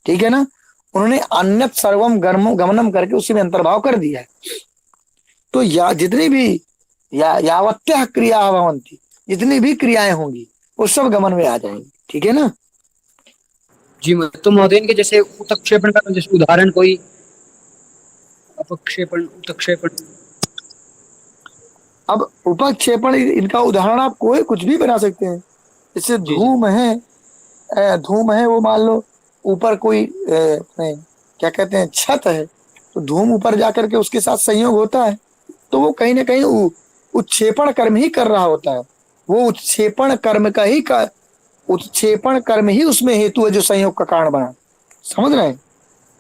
ठीक है ना? उन्होंने अन्यत सर्वम गमनम करके उसी में अंतर्भाव कर दिया है। तो जितनी भी यावत्यः क्रिया भवन्ति, जितनी भी क्रियाएं होंगी वो सब गमन में आ जाएंगी। ठीक है ना? जी, तो महोदय इनके जैसे उत्क्षेपण का जैसे उदाहरण कोई, अपक्षेपण, उत्क्षेपण। अब उपक्षेपण, इनका उदाहरण आप कोई कुछ भी बना सकते हैं। जैसे धूम है, वो मान लो ऊपर कोई क्या कहते हैं, छत है, तो धूम ऊपर जाकर के उसके साथ संयोग होता है, तो वो कहीं ना कहीं उत्क्षेपण कर्म ही कर रहा होता है। वो उत्क्षेपण कर्म ही उसमें हेतु है जो संयोग का कारण बना। समझ रहे हैं?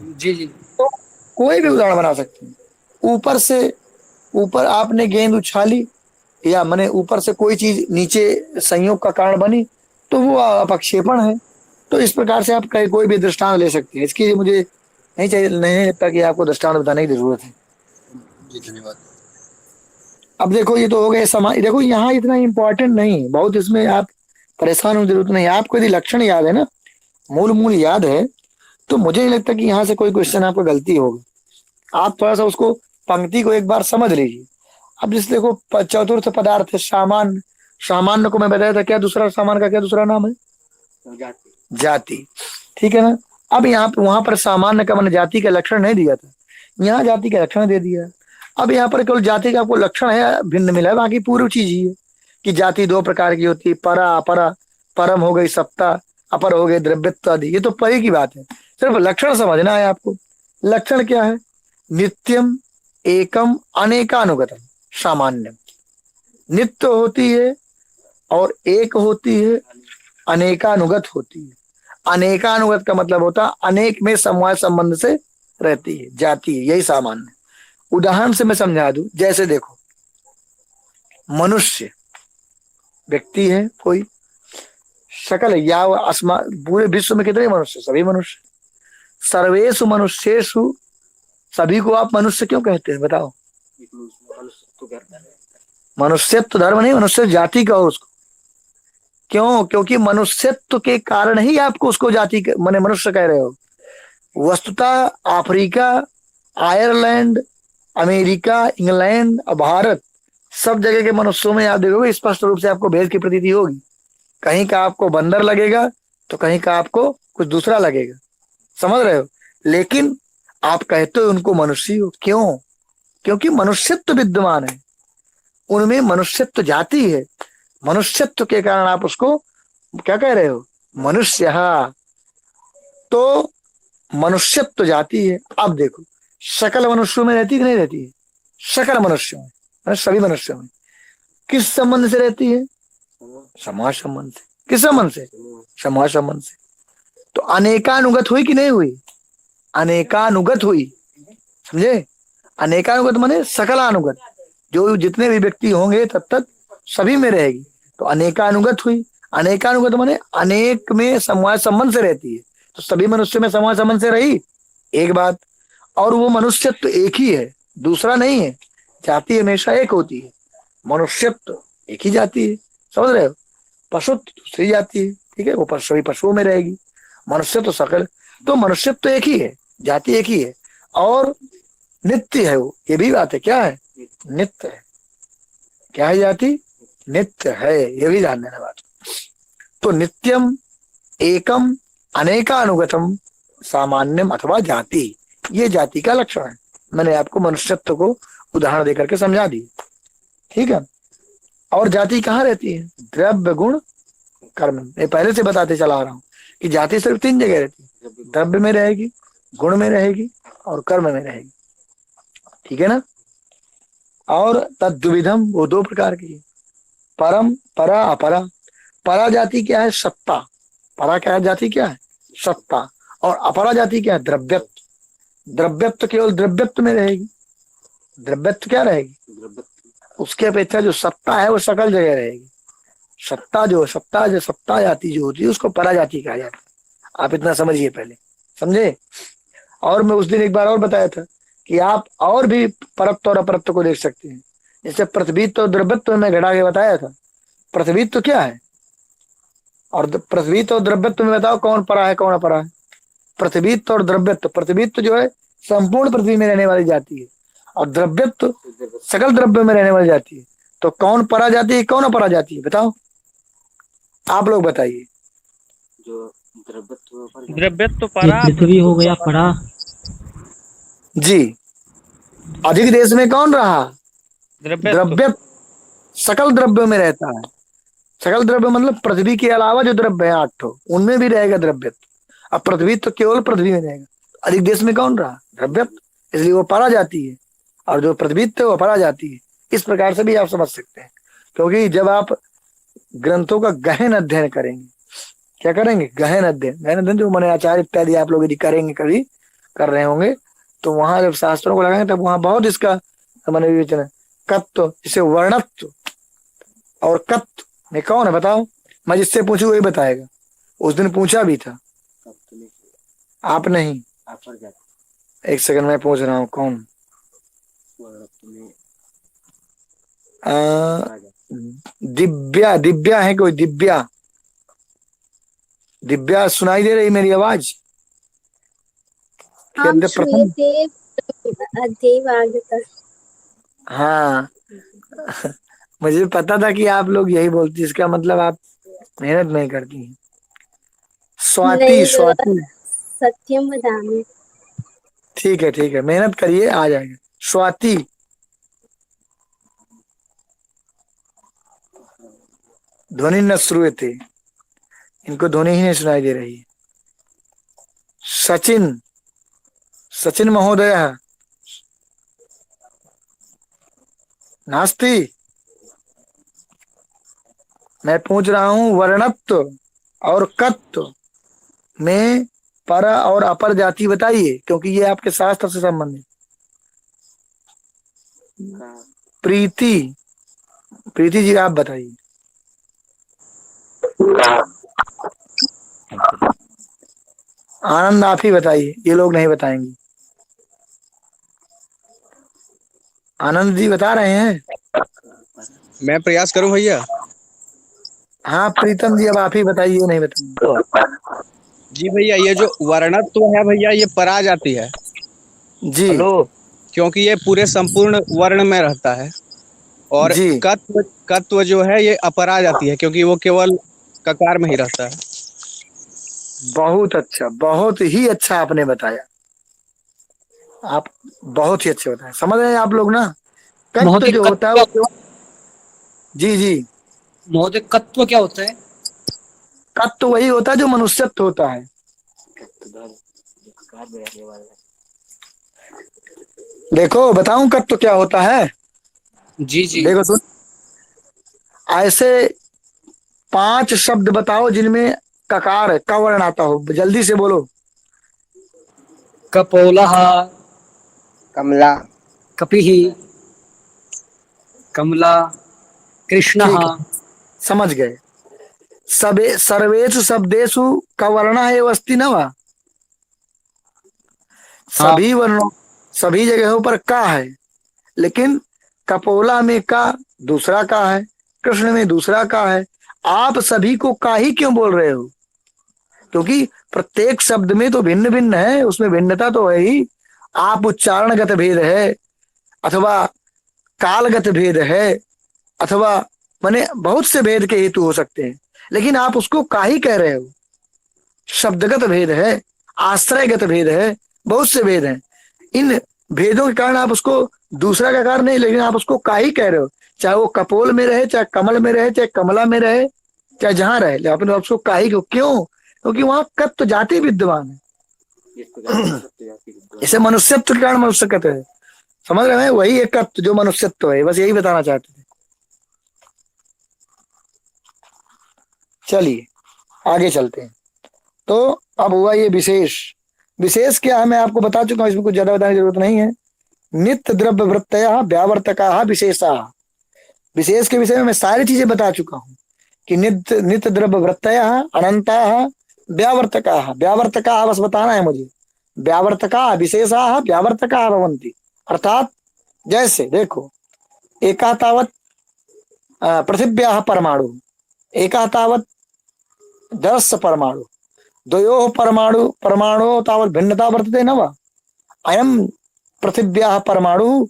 जी जी। तो कोई भी उदाहरण बना सकते हैं। ऊपर से, ऊपर आपने गेंद उछाली, या माने ऊपर से कोई चीज नीचे संयोग का कारण बनी, तो वो अपक्षेपण है। तो इस प्रकार से आप कोई भी दृष्टांत ले सकते हैं। इसकी मुझे नहीं चाहिए, नहीं लगता कि आपको दृष्टांत बताने की जरूरत है। जी धन्यवाद। अब देखो, ये तो हो गए समाज। देखो यहाँ इतना इंपॉर्टेंट नहीं बहुत, इसमें आप परेशान होने की जरूरत नहीं है। आपको यदि लक्षण याद है ना, मूल मूल याद है, तो मुझे नहीं लगता कि यहाँ से कोई क्वेश्चन आपको गलती होगी। आप थोड़ा सा उसको, पंक्ति को एक बार समझ लीजिए। अब जैसे देखो, चतुर्थ पदार्थ है सामान्य। सामान्य को मैं बताया था क्या दूसरा, सामान्य का क्या दूसरा नाम है? जाति। ठीक है ना। अब यहाँ पे, वहां पर सामान्य का मैंने जाति का लक्षण नहीं दिया था, यहाँ जाति का लक्षण दे दिया। अब यहाँ पर केवल जाति का आपको लक्षण है भिन्न मिला है, बाकी पूर्व चीज ही है कि जाति दो प्रकार की होती है, परा अपरा। परम हो गई सत्ता, अपर हो गए द्रव्यत्व आदि। ये तो परे की बात है, सिर्फ लक्षण समझना है आपको। लक्षण क्या है? नित्यम एकम अनेकानुगतम सामान्य। नित्य होती है और एक होती है, अनेकानुगत होती है। अनेकानुगत का मतलब होता है अनेक में समवाय संबंध से रहती है, जाती है, यही सामान्य। उदाहरण से मैं समझा दूं, जैसे देखो, मनुष्य व्यक्ति है कोई, सकल या आसमा, पूरे विश्व में कितने मनुष्य? सभी मनुष्य। सर्वेषु मनुष्येषु, सभी को आप मनुष्य क्यों कहते हैं बताओ? मनुष्यत्व धर्म नहीं, मनुष्य जाति कहो उसको। क्यों? क्योंकि मनुष्यत्व के कारण ही आपको उसको जाति माने मनुष्य कह रहे हो। वस्तुतः अफ्रीका, आयरलैंड, अमेरिका, इंग्लैंड और भारत, सब जगह के मनुष्यों में आप देखोगे स्पष्ट रूप से आपको भेद की प्रतीति होगी। कहीं का आपको बंदर लगेगा तो कहीं का आपको कुछ दूसरा लगेगा, समझ रहे हो? लेकिन आप कहते हो उनको मनुष्य हो, क्यों? क्योंकि मनुष्यत्व विद्यमान है उनमें, मनुष्यत्व जाति है। मनुष्यत्व के कारण आप उसको क्या कह रहे हो? मनुष्य। तो मनुष्यत्व जाति है। अब देखो, सकल मनुष्यों में रहती कि नहीं रहती है? सकल मनुष्यों में, मतलब सभी मनुष्यों में। किस संबंध से रहती है? समाज संबंध से। किस संबंध से? समाज संबंध से। तो अनेकानुगत हुई कि नहीं हुई? अनेकानुगत हुई, समझे? अनेकानुगत माने सकलानुगत, जो जितने भी व्यक्ति होंगे तब तक सभी में रहेगी, तो अनेकानुगत हुई। अनेकानुगत माने अनेक में समवाय संबंध से रहती है, तो सभी मनुष्य में समवाय संबंध से रही, एक बात। और वो मनुष्यत्व एक ही है, दूसरा नहीं है। जाति हमेशा एक होती है, मनुष्यत्व एक ही जाति है, समझ रहे हो? पशुत्व दूसरी जाति है, ठीक है, वो सभी पशुओं में रहेगी। मनुष्यत्व सकल, तो मनुष्यत्व एक ही है, जाति एक ही है, और नित्य है वो, ये भी बात है। क्या है? नित्य है। क्या है? जाति नित्य है, ये भी ध्यान देना बात। तो नित्यम एकम अनेकानुगतम सामान्यम अथवा जाति, ये जाति का लक्षण है। मैंने आपको मनुष्यत्व को उदाहरण देकर के समझा दी, ठीक है। और जाति कहाँ रहती है? द्रव्य गुण कर्म। मैं पहले से बताते चला आ रहा हूँ कि जाति सिर्फ तीन जगह रहती है, द्रव्य में रहेगी, गुण में रहेगी और कर्म में रहेगी, ठीक है ना। और तद्विधम, वो दो प्रकार की, परम परा अपरा। परा जाति क्या है? सत्ता। परा क्या है? जाति क्या है? सत्ता। और अपरा जाति क्या है? द्रव्यत्व। द्रव्यत्व केवल द्रव्यत्व में रहेगी। द्रव्यत्व क्या रहेगी? उसके अपेक्षा जो सत्ता है वो सकल जगह रहेगी। सत्ता जाति जो होती है उसको परा जाति कहा जाता है। आप इतना समझिए पहले, समझे? और मैं उस दिन एक बार और बताया था कि आप और भी परत्व और अपरत्व को देख सकते हैं। जैसे पृथ्वीत्व और द्रव्यत्व में घटा के बताया था। पृथ्वीत्व क्या है और पृथ्वीत्व और द्रव्यत्व में बताओ कौन परा है कौन अपरा है? पृथ्वीत्व और द्रव्यत्व, पृथ्वीत्व जो है संपूर्ण पृथ्वी में रहने वाली जाति है, और द्रव्यत्व सकल द्रव्य में रहने वाली जाति है। तो कौन परा जाति है कौन अपरा जाति है? बताओ, आप लोग बताइए। द्रव्यत्व ये परा, पृथ्वी हो गया परा। जी, अधिक देश में कौन रहा? द्रव्यत्व द्रव्य सकल द्रव्यों में रहता है। सकल द्रव्य मतलब पृथ्वी के अलावा जो द्रव्य है 8 उनमें भी रहेगा द्रव्यत्व। अब पृथ्वी तो केवल पृथ्वी में रहेगा, अधिक देश में कौन रहा? द्रव्यत्व, इसलिए वो परा जाती है, और जो पृथ्वी थे वो परा जाती है। इस प्रकार से भी आप समझ सकते हैं, क्योंकि जब आप ग्रंथों का गहन अध्ययन करेंगे, क्या करेंगे? गहन अध्ययन जो मैंने आचार्य इत्यादि आप लोग यदि करेंगे कभी, कर रहे होंगे, तो वहां जब शास्त्रों को लगाएंगे तब वहां बहुत इसका मन विवेचन है। कत्व जैसे वर्णत्व और कत्व में कौन है बताओ? मैं जिससे पूछू वही बताएगा। उस दिन पूछा भी था, आप नहीं। एक सेकंड में पूछ रहा हूँ कौन। दिव्या, दिव्या है कोई? दिव्या, दिव्या सुनाई दे रही मेरी आवाज? आम प्रथम, श्रूयते देव आगतः। हाँ मुझे पता था कि आप लोग यही बोलती, इसका मतलब आप मेहनत नहीं करती हैं। स्वाति, नहीं बाबा, स्वाति, सत्यम वदामि। ठीक है ठीक है, मेहनत करिए आ जाएगा। स्वाति, ध्वनि न श्रूयते, इनको ध्वनि ही नहीं सुनाई दे रही है। सचिन, सचिन महोदय नास्ति। मैं पूछ रहा हूं वर्णत्व और कत्व में पर और अपर जाति बताइए, क्योंकि ये आपके शास्त्र से संबंधित। प्रीति, प्रीति जी आप बताइए। आनंद आप ही बताइए, ये लोग नहीं बताएंगे। आनंद जी बता रहे हैं? मैं प्रयास करूं भैया? हाँ प्रीतम जी अब आप ही बताइए, ये नहीं बताएंगे। जी भैया, ये जो वर्णत्व है भैया, ये परा जाती है, जी क्योंकि ये पूरे संपूर्ण वर्ण में रहता है। और जी, कत्व, कत्व जो है ये अपरा जाती है, क्योंकि वो केवल ककार में ही रहता है। बहुत अच्छा, बहुत ही अच्छा आपने बताया। आप बहुत ही अच्छे बताए, समझ रहे हैं आप लोग ना। कत्व महोदय जो होता है वो, जी जी, महोदय कत्व क्या होता है? तत्व वही होता है जो मनुष्यत्व होता है। देखो बताऊं तत्व क्या होता है? जी जी। देखो सुन, ऐसे 5 शब्द बताओ जिनमें ककार है, क वर्ण आता हो, जल्दी से बोलो। कपोलः, कमला, कपिः, कमला, कृष्णः। ठीक है, समझ गए। सबे सर्वेषु शब्देषु क वर्ण है अस्ति न वा? हाँ सभी वर्णों, सभी जगहों पर का है, लेकिन कपोला में का दूसरा का है, कृष्ण में दूसरा का है। आप सभी को का ही क्यों बोल रहे हो? क्योंकि प्रत्येक शब्द में तो भिन्न भिन्न है, उसमें भिन्नता तो है ही। आप उच्चारणगत भेद है, अथवा कालगत भेद है, अथवा माने बहुत से भेद के हेतु हो सकते हैं, लेकिन आप उसको का ही कह रहे हो। शब्दगत भेद है, आश्रयगत भेद है, बहुत से भेद हैं। इन भेदों के कारण आप उसको दूसरा का कारण नहीं, लेकिन आप उसको का ही कह रहे हो। चाहे वो कपोल में रहे, चाहे कमल में रहे, चाहे कमला में रहे, चाहे जहां रहे, लेकिन आप उसको का ही क्यों? क्योंकि वहां कत तो जाति विद्यमान है। इसे मनुष्यत्व के कारण मनुष्य कहते हैं, समझ रहे हैं? वही एक तत्व जो मनुष्यत्व है, बस यही बताना चाहते थे। चलिए आगे चलते हैं। तो अब हुआ ये विशेष। विशेष क्या है मैं आपको बता चुका हूं, इसमें कुछ ज्यादा बताने की जरूरत नहीं है। नित्य द्रव्य वृत्तया व्यावर्तका विशेषा। विशेष के विषय में मैं सारी चीजें बता चुका हूं कि नित्य नित्य द्रव्य वृत्तया अनंता व्यावर्तका। व्यावर्तका बस बताना है मुझे। व्यावर्तका विशेषा व्यावर्तका भवन्ति। अर्थात जैसे देखो, एका तावत् पृथिव्याः परमाणु, एका तावत् जलस्य परमाणु, द्वयोः परमाणु परमाणु तावत् भिन्नता वर्तते न वा? अयं पृथिव्याः परमाणु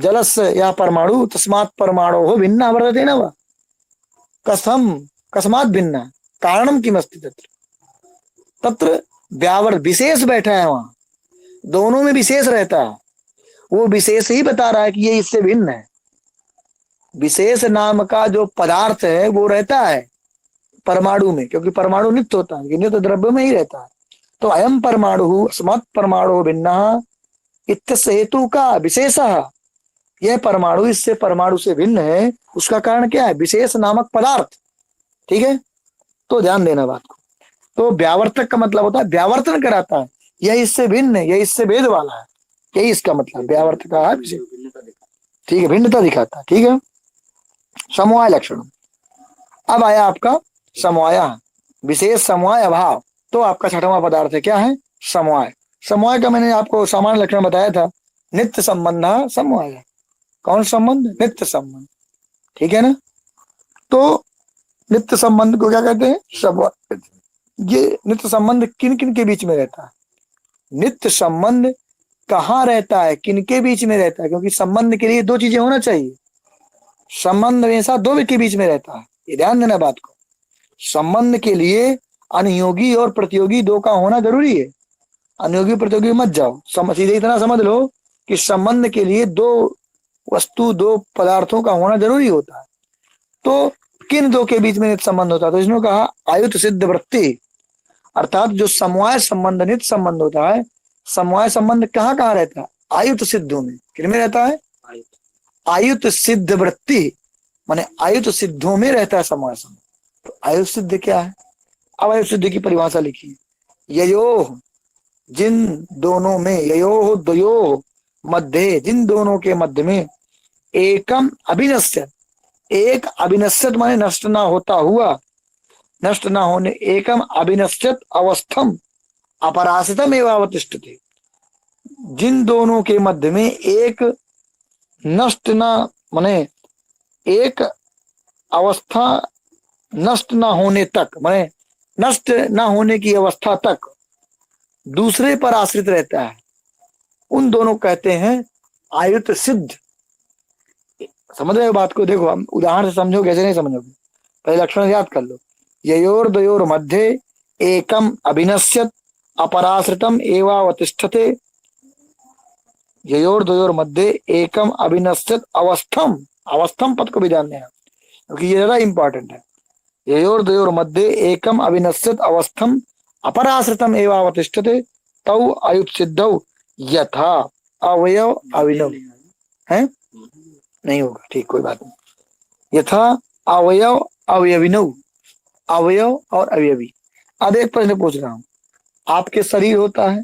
जलस्य या परमाणु तस्मात् परमाणोः भिन्ना वर्तते न वा? कथम कस्मात् भिन्ना? कारणम किमस्ति तत्र? तत्र व्यावर्त विशेष बैठा है, वहां दोनों में विशेष रहता है। वो विशेष ही बता रहा है कि ये इससे भिन्न है। विशेष नाम का जो पदार्थ है वो रहता है परमाणु में, क्योंकि परमाणु नित्य होता है, नित्य द्रव्य में ही रहता है। तो अयम परमाणु अस्मत् परमाणु भिन्ना इत्यस्य हेतु का विशेष, यह परमाणु इससे परमाणु से भिन्न है, उसका कारण क्या है? विशेष नामक पदार्थ। ठीक है, तो ध्यान देना बात को। तो व्यावर्तक का मतलब होता है व्यावर्तन कराता है, यह इससे भिन्न है, यह इससे भेद वाला है, यही इसका मतलब व्यावर्त का है विषय। ठीक है, भिन्नता दिखाता है। ठीक है, समवाय लक्षण। अब आया आपका समवाय, विशेष समवाय अभाव। तो आपका छठवां पदार्थ है, क्या है? समवाय। समवाय का मैंने आपको सामान्य लक्षण बताया था, नित्य संबंध समवाय। कौन संबंध? नित्य संबंध। ठीक है ना? तो नित्य संबंध को क्या कहते हैं? समवाय। ये नित्य संबंध किन किन के बीच में रहता है? नित्य संबंध कहाँ रहता है, किन के बीच में रहता है? क्योंकि संबंध के लिए दो चीजें होना चाहिए। संबंध हमेशा दो के बीच में रहता है, ये ध्यान देना बात को। संबंध के लिए अनुयोगी और प्रतियोगी दो का होना जरूरी है। अनुयोगी प्रतियोगी मत जाओ, सीधे इतना समझ लो कि संबंध के लिए दो वस्तु, दो पदार्थों का होना जरूरी होता है। तो किन दो के बीच में नित्य संबंध होता है? तो इसने कहा आयुत सिद्ध वृत्ति, अर्थात जो समवाय संबंध नित्य संबंध होता है, समवाय संबंध कहाँ कहाँ रहता है? आयुत सिद्धों में। किन में रहता है? आयुत सिद्ध वृत्ति, माने आयुत सिद्धों में रहता है समवाय संबंध। तो आयुत सिद्ध क्या है? अब आयुत सिद्ध की परिभाषा लिखिए। ययोः, जिन दोनों में, ययोः द्वयोः मध्य, जिन दोनों के मध्य में, एकम अभिनश्यत, एक अभिनश्यत माने नष्ट ना होता हुआ, नष्ट ना होने, एकम अभिनश्यत अवस्थम अपरासितम एवं अवतिष्ठते। जिन दोनों के मध्य में एक नष्ट ना, माने एक अवस्था नष्ट ना होने तक, माने नष्ट ना होने की अवस्था तक दूसरे पर आश्रित रहता है, उन दोनों कहते हैं आयुत सिद्ध। समझ रहे हो बात को? देखो, हम उदाहरण से समझोगे, ऐसे नहीं समझोगे। पहले लक्षण याद कर लो। ययोर द्वयोर मध्य एकम अभिनश्यत अपराश्रितम एवावतिष्ठते। ययोर द्वयोर मध्य एकम अभिनश्यत अवस्थम, अवस्थम पद को भी ध्यान देना क्योंकि ये ज्यादा इंपॉर्टेंट है। ययोर द्वयोर मध्य एकम अभिनश्यत अवस्थम अपराश्रितम एवावतिष्ठते तौ अयुत सिद्धौ यथा अवयव अभिनव है, नहीं होगा, ठीक, कोई बात नहीं। यथा अवयव अवयविनव, अवयव और अवयवी। अब एक प्रश्न पूछ रहा हूं, आपके शरीर होता है,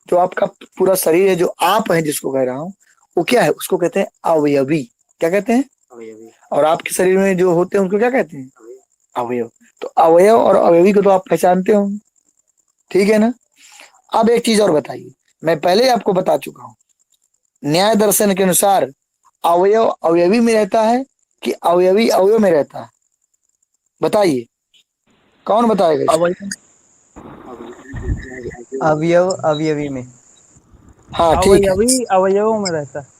जो आपका पूरा शरीर है, जो आप है जिसको कह रहा हूं, वो क्या है? उसको कहते हैं अवयवी। क्या कहते हैं? अवयवी। और आपके शरीर में जो होते हैं उनको क्या कहते हैं? अवयव। तो अवयव और अवयवी को तो आप पहचानते होंगे, ठीक है ना? अब एक चीज और बताइए, मैं पहले आपको बता चुका हूं, न्याय दर्शन के अनुसार अवयव अवयवी में रहता है कि अवयवी अवयव में रहता है? बताइए, कौन बताएगा इसको? अवयव अवयवी में। हाँ ठीक है। अवयवी अवयवों में रहता है।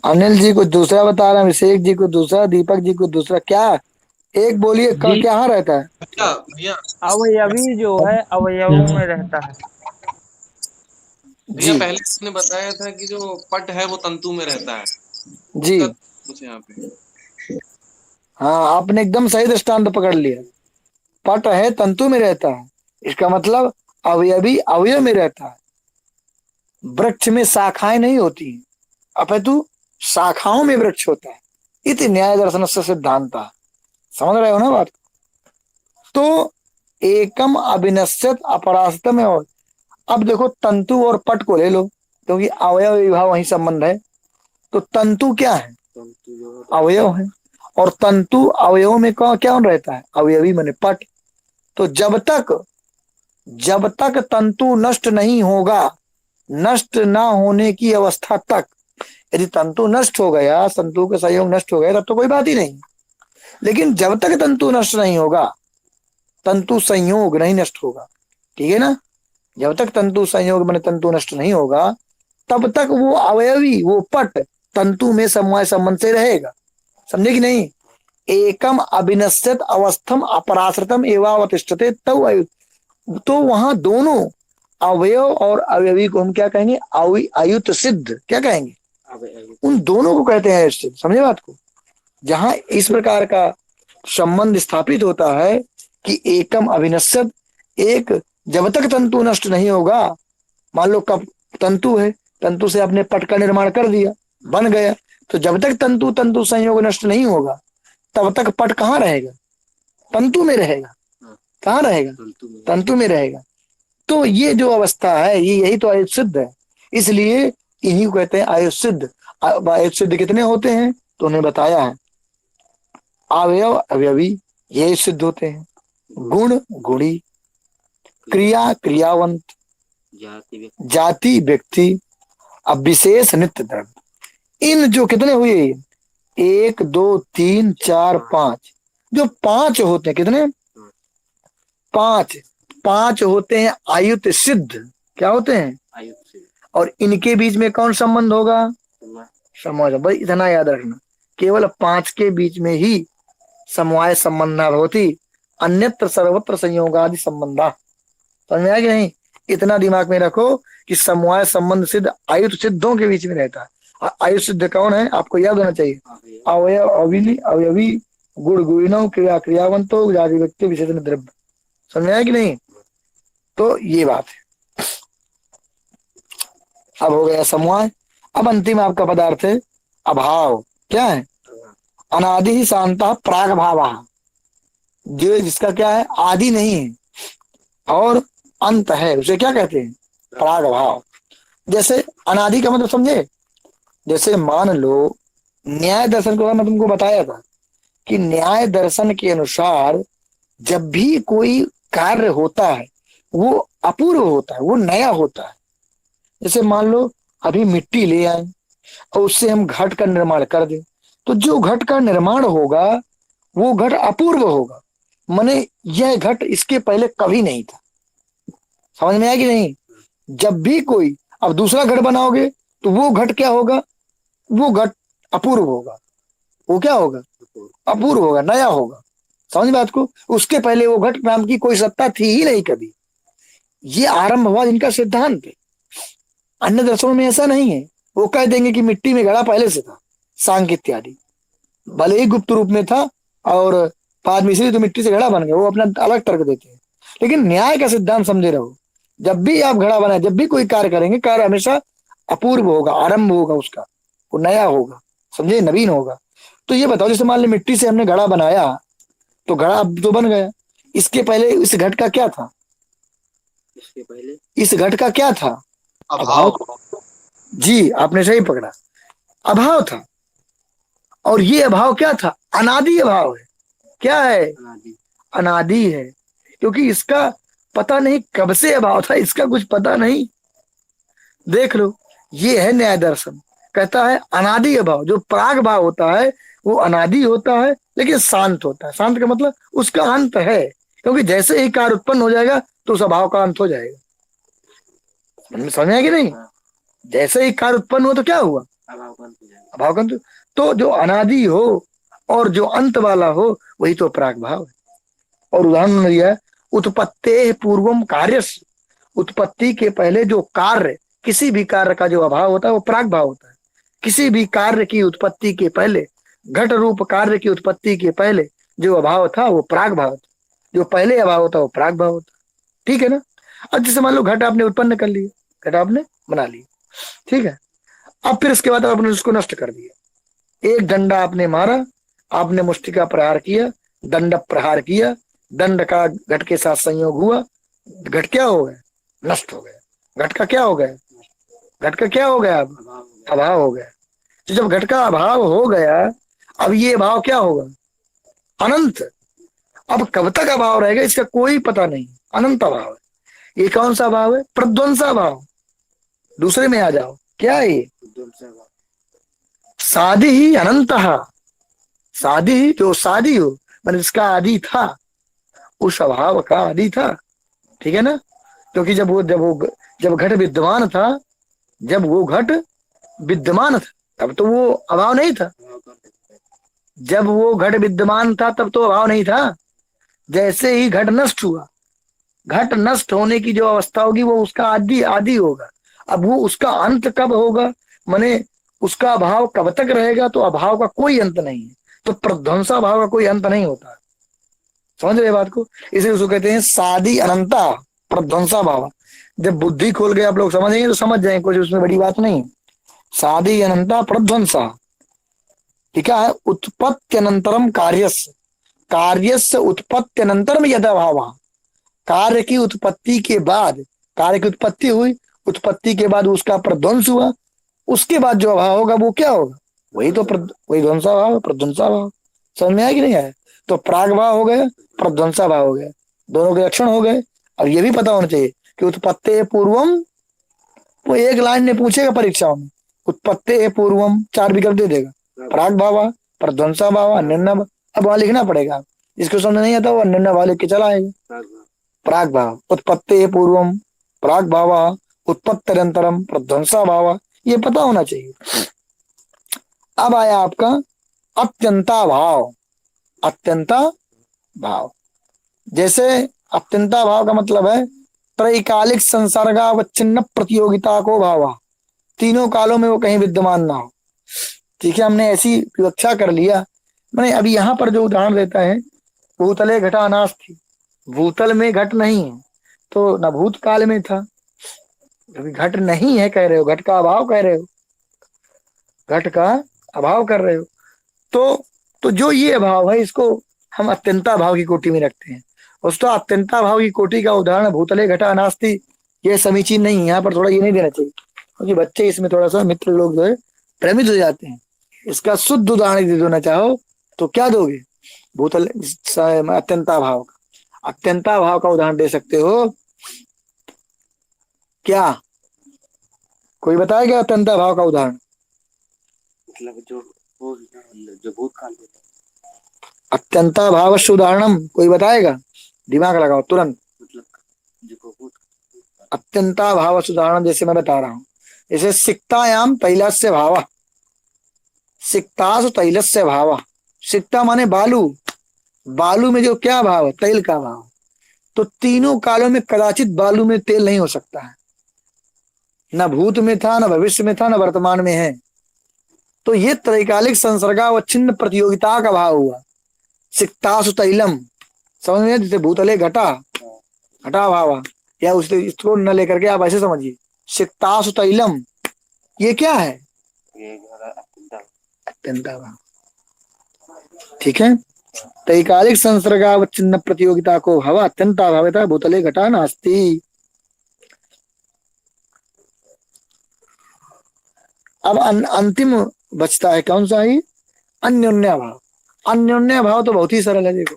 अनिल जी को दूसरा बता रहा है, अभिषेक जी को दूसरा, दीपक जी को दूसरा। क्या एक बोलिए, क्या रहता है? अवयवी जो है अवयवों में रहता है। भैया पहले इसने बताया था कि जो पट है वो तंतु में रहता है जी। कुछ यहाँ पे। हाँ, आपने एकदम सही दृष्टांत पकड़ लिया। पट है, तंतु में रहता है, इसका मतलब अवयवी अवयव में रहता है। वृक्ष में शाखाएं नहीं होती, अपितु शाखाओं में वृक्ष होता है। इति न्याय दर्शन से सिद्धांत। समझ रहे हो ना बात? तो एकम अभिनश्यत अपराश्रितम। और अब देखो, तंतु और पट को ले लो, क्योंकि अवयव विभाव वही संबंध है। तो तंतु क्या है? अवयव है। और तंतु अवयव में क्या रहता है? अवयवी माने पट। तो जब तक तंतु नष्ट नहीं होगा, नष्ट ना होने की अवस्था तक, यदि तंतु नष्ट हो गया, तंतु का संयोग नष्ट हो गया, तब तो कोई बात ही नहीं। लेकिन जब तक तंतु नष्ट नहीं होगा, तंतु संयोग नहीं नष्ट होगा, ठीक है ना? जब तक तंतु संयोग माने तंतु नष्ट नहीं होगा, तब तक वो अवयवी, वो पट तंतु में समवाय संबंध से रहेगा। समझे कि नहीं? एकम अभिनश्यत अवस्थम अपराश्रितम एवावतिष्ठते तो वहां दोनों अवयव और अवयवी को हम क्या कहेंगे? आयुत सिद्ध। क्या कहेंगे? उन दोनों को कहते हैं सिद्ध। समझे बात को? जहां इस प्रकार का संबंध स्थापित होता है कि एकम अभिनश्यत, एक जब तक तंतु नष्ट नहीं होगा, मान लो कब तंतु है, तंतु से आपने पट का निर्माण कर दिया, बन गया, तो जब तक तंतु संयोग नष्ट नहीं होगा, तब तक पट कहाँ रहेगा? तंतु में रहेगा। कहाँ रहेगा? तंतु में रहेगा। तो ये जो अवस्था है ये यही तो आयुष सिद्ध है। इसलिए इन्हीं को कहते हैं आयुष सिद्ध। आयुष सिद्ध कितने होते हैं तो उन्हें बताया है, अवयव अवयवी ये सिद्ध होते हैं, गुण गुणी, क्रिया क्रियावंत, जाति व्यक्ति, अब विशेष नित्य द्रव्य। इन जो कितने हुए, 1 2 3 4 5, जो 5 होते हैं, कितने 5 होते हैं आयुत सिद्ध। क्या होते हैं? और इनके बीच में कौन संबंध होगा? समवाय। भाई इतना याद रखना, केवल 5 के बीच में ही समवाय संबंध होती, अन्यत्र सर्वत्र संयोगादि संबंधा। समझ में आया कि नहीं? इतना दिमाग में रखो कि समवाय संबंध सिद्ध आयुत सिद्धों के बीच में रहता है। आयुत सिद्ध कौन है आपको याद होना चाहिए, अवयव अवयवी अवयवी, गुण गुणों, क्रिया क्रियावंतो, जाति व्यक्ति, विशेष द्रव्य। समझ में आया कि नहीं? तो ये बात है। अब हो गया समवाय। अब अंतिम आपका पदार्थ है अभाव। क्या है? अनादि ही शांता प्राग भाव, जो जिसका क्या है, आदि नहीं है और अंत है, उसे क्या कहते हैं? प्राग भाव। जैसे अनादि का मतलब समझे? जैसे मान लो न्याय दर्शन को मैं तुमको बताया था कि न्याय दर्शन के अनुसार जब भी कोई कार्य होता है वो अपूर्व होता है, वो नया होता है। जैसे मान लो अभी मिट्टी ले आए और उससे हम घट का निर्माण कर दें, तो जो घट का निर्माण होगा वो घट अपूर्व होगा, माने यह घट इसके पहले कभी नहीं था। समझ में आया कि नहीं? जब भी कोई अब दूसरा घट बनाओगे तो वो घट क्या होगा? वो घट अपूर्व होगा। वो क्या होगा? अपूर्व होगा, नया होगा। समझ बात को? उसके पहले वो घट नाम की कोई सत्ता थी ही नहीं कभी। ये आरंभ हुआ इनका सिद्धांत है। अन्य दर्शनों में ऐसा नहीं है, वो कह देंगे कि मिट्टी में घड़ा पहले से था, सांख्य इत्यादि, भले ही गुप्त रूप में था और बाद में इसलिए तो मिट्टी से घड़ा बन गया, वो अपना अलग तर्क देते हैं। लेकिन न्याय का सिद्धांत समझे रहो, जब भी आप घड़ा बनाए, जब भी कोई कार्य करेंगे, कार्य हमेशा अपूर्व होगा, आरंभ होगा उसका, वो नया होगा, समझे, नवीन होगा। तो ये बताओ, जैसे मान लो मिट्टी से हमने घड़ा बनाया तो घड़ा अब तो बन गया, इसके पहले इस घट का क्या था? इस घट का क्या था? अभाव। जी आपने सही पकड़ा, अभाव था। और ये अभाव क्या था? अनादि अभाव है। क्या है? अनादि है, क्योंकि इसका पता नहीं कब से अभाव था, इसका कुछ पता नहीं। देख लो, ये है न्याय दर्शन, कहता है अनादि अभाव। जो प्राग भाव होता है वो अनादि होता है लेकिन शांत होता है। शांत का मतलब उसका अंत है, क्योंकि जैसे ही कार्य उत्पन्न हो जाएगा तो उस अभाव का अंत हो जाएगा। समझ में आया कि नहीं? जैसे ही कार्य उत्पन्न हो तो क्या हुआ? अभाव का अंत। तो जो अनादि हो और जो अंत वाला हो वही तो प्राग भाव है। और उदाहरण दिया, उत्पत्ते पूर्वम कार्य, उत्पत्ति के पहले जो कार्य, किसी भी कार्य का जो अभाव होता है वो प्राग भाव होता है। किसी भी कार्य की उत्पत्ति के पहले, घट रूप कार्य की उत्पत्ति के पहले जो अभाव था वो प्राग भाव था, जो पहले अभाव होता है वो प्राग भाव होता है। ठीक है ना? अब जैसे मान लो घट आपने उत्पन्न कर लिया, घट आपने बना लिया, ठीक है। अब फिर इसके बाद आपने उसको नष्ट कर दिया। एक डंडा आपने मारा, आपने मुष्टि का प्रहार किया, दंड प्रहार किया, दंड का घट के साथ संयोग हुआ, घट क्या हो गया? नष्ट हो गया। घट का क्या हो गया? घट का क्या हो गया? अब अभाव हो गया। तो जब घट का अभाव हो गया, अब ये अभाव क्या होगा? अनंत। अब कब तक अभाव रहेगा इसका कोई पता नहीं, अनंत अभाव है। ये कौन सा अभाव है? प्रध्वंसा भाव। दूसरे में आ जाओ, क्या है ये? साधि ही अनंत, साधि ही, जो साधि हो मतलब इसका आदि था, उस अभाव का आदि था। ठीक है ना? क्योंकि जब घट विद्यमान था, जब वो घट विद्यमान था तब तो वो अभाव नहीं था। जब वो घट विद्यमान था तब तो अभाव नहीं था। जैसे ही घट नष्ट हुआ, घट नष्ट होने की जो अवस्था होगी वो उसका आदि होगा। अब वो उसका अंत कब होगा, माने उसका अभाव कब तक रहेगा? तो अभाव का कोई अंत नहीं है। तो प्रध्वंसा भाव का कोई अंत नहीं होता। समझ रहे बात को? इसलिए उसको कहते हैं सादि अनंता प्रध्वंसा भाव। जब बुद्धि खोल गए आप लोग समझेंगे तो समझ जाएंगे, कुछ उसमें बड़ी बात नहीं। सादि अनंता प्रध्वंसा, ठीक है। उत्पत्त्यनंतरम कार्यस्य, कार्यस्य उत्पत्त्यनंतरम यद अभाव, कार्य की उत्पत्ति के बाद कार्य की उत्पत्ति हुई, उत्पत्ति के बाद उसका प्रध्वंस हुआ, उसके बाद जो अभाव होगा वो क्या होगा? वही तो वही ध्वंसा भाव, प्रध्वंसा भाव। समझ में आया कि नहीं आया? तो प्राग भाव हो गया, प्रध्वंसा भाव हो गया, दोनों के लक्षण हो गए। और ये भी पता होना चाहिए कि उत्पत्ति पूर्वम, वो एक लाइन में पूछेगा परीक्षाओं में, उत्पत्ति पूर्वम 4 विकल्प दे देगा, प्राग भावा, प्रध्वंसा भावा, अन्योन्या भाव। अब वहां लिखना पड़ेगा, जिसको समझ नहीं आता वो अन्योन्या भाव लिख के चला आएगा। प्राग भाव, उत्पत्ति पूर्वम, प्राग भावा, उत्पत्त्यंतरम, प्रध्वंसा भावा, ये पता होना चाहिए। अब आया आपका अत्यंता भाव। अत्यंता भाव, जैसे अत्यंता भाव का मतलब है त्रैकालिक संसर्गावच्छिन्न प्रतियोगिता को भावा, तीनों कालों में वो कहीं विद्यमान ना हो। ठीक है, हमने ऐसी व्याख्या कर लिया। मैंने अभी यहाँ पर जो उदाहरण देता है, भूतले घटा नास्ति, भूतल में घट नहीं है तो न भूतकाल में था, अभी घट नहीं है कह रहे हो, घट का अभाव कह रहे हो, घट का अभाव कर रहे हो। तो जो ये अभाव है इसको हम अत्यंता भाव की कोटि में रखते हैं। उसको अत्यंता भाव की कोटि का उदाहरण भूतले घटा नास्ति, ये समीचीन नहीं है। यहाँ पर थोड़ा ये नहीं देना चाहिए, क्योंकि बच्चे इसमें थोड़ा सा मित्र लोग जो है भ्रमित हो जाते हैं। इसका शुद्ध उदाहरण दे देना चाहो तो क्या दोगे? भूतल अत्यंता भाव का, अत्यंता भाव का उदाहरण दे सकते हो क्या? कोई बताएगा अत्यंता भाव का उदाहरण? मतलब जो भूतकाल में अत्यंता भावस्य उदाहरणम कोई बताएगा? दिमाग लगाओ तुरंत। मतलब जो भूत अत्यंता भावस्य उदाहरण जैसे मैं बता रहा हूँ, जैसे सिक्तायाम तैलस्य भाव, सिक्तासु तैलस्य भाव। सिक्ता माने बालू, बालू में जो क्या भाव है? तेल का भाव। तो तीनों कालों में कदाचित बालू में तेल नहीं हो सकता है, न भूत में था, न भविष्य में था, न वर्तमान में है। तो ये त्रैकालिक संसर्गावच्छिन्न प्रतियोगिता का भाव हुआ, सिक्तासु तैलम। समझ में? जैसे भूतले घटा, घटा भावा, या उससे इसको न लेकर के आप ऐसे समझिए, सिक्तासु तैलम, ये क्या है? अत्यंता भाव। ठीक है, त्रैकालिक संसर्गावच्छिन्न प्रतियोगिता को हवा अत्यंता भावता भूतले घटा नास्ति। अब अंतिम बचता है कौन सा? ही अन्योन्या भाव। अन्योन्या भाव तो बहुत ही सरल है, देखो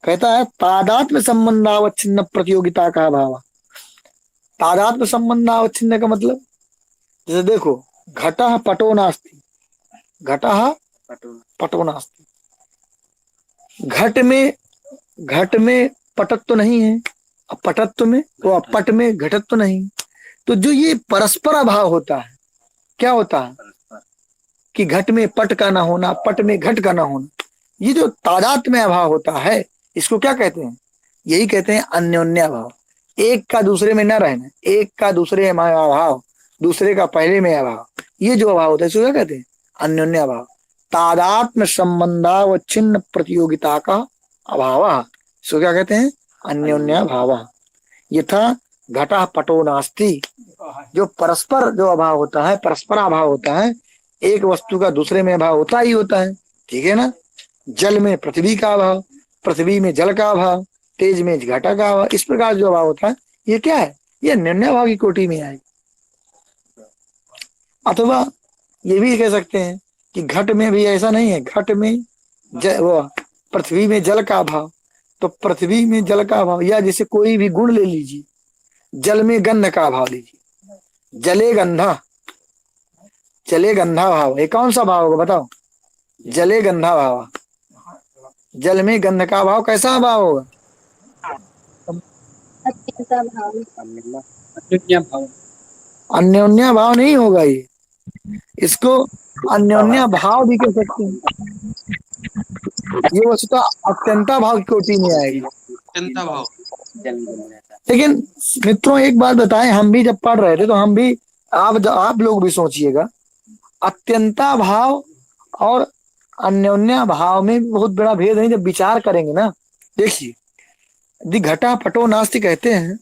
कहता है तादात्म्य संबंधावच्छिन्न प्रतियोगिता का भाव। तादात्म्य संबंधावच्छिन्न का मतलब, जैसे देखो घटः पटो नास्ति, घटः पटो नास्ति, घट में पटत्व नहीं है, अब पटत्व में तो पट में घटत्व नहीं। तो जो ये परस्पर अभाव होता है, क्या होता है कि घट में पट का ना होना, पट में घट का ना होना, ये जो तादात्म्य अभाव होता है इसको क्या कहते हैं? यही कहते हैं अन्योन्या भाव। एक का दूसरे में न रहना, एक का दूसरे में अभाव, दूसरे का पहले में अभाव, ये जो अभाव होता है इसको क्या कहते हैं? अन्योन्या भाव। तादात्म्य संबंधावच्छिन्न प्रतियोगिता का अभाव, इसको क्या कहते हैं? अन्योन्या भाव। यथा घटा पटो नास्ति, जो परस्पर जो अभाव होता है, परस्पर अभाव होता है, एक वस्तु का दूसरे में अभाव होता ही होता है। ठीक है ना? जल में पृथ्वी का अभाव, पृथ्वी में जल का अभाव, तेज में घटा का अभाव, इस प्रकार जो अभाव होता है ये क्या है? ये अन्योन्या भाव की कोटि में आएगा। अथवा ये भी कह सकते हैं कि घट में भी ऐसा नहीं है, घट में वो पृथ्वी में जल का अभाव, तो पृथ्वी में जल का अभाव, या जैसे कोई भी गुण ले लीजिए, जल में गंध का अभाव लीजिए, जले गंधा, जले गंधा भाव, ये कौन सा भाव होगा बताओ? जले गंधा भाव, जल में गंध का भाव, कैसा भाव होगा? अत्यंता भाव। अन्योन्या भाव। अन्योन्या भाव नहीं होगा ये, इसको अन्योन्या भाव भी कह सकते हैं। ये वस्तुतः अत्यंता भाव की कोटि में आएगी। अत्यंता भाव। लेकिन मित्रों एक बात बताएं, हम भी जब पढ़ रहे थे तो हम भी, आप लोग भी सोचिएगा, अत्यंता भाव और अन्योन्या भाव में बहुत बड़ा भेद है। जब विचार करेंगे ना, देखिए यदि घटा पटो नास्ति कहते हैं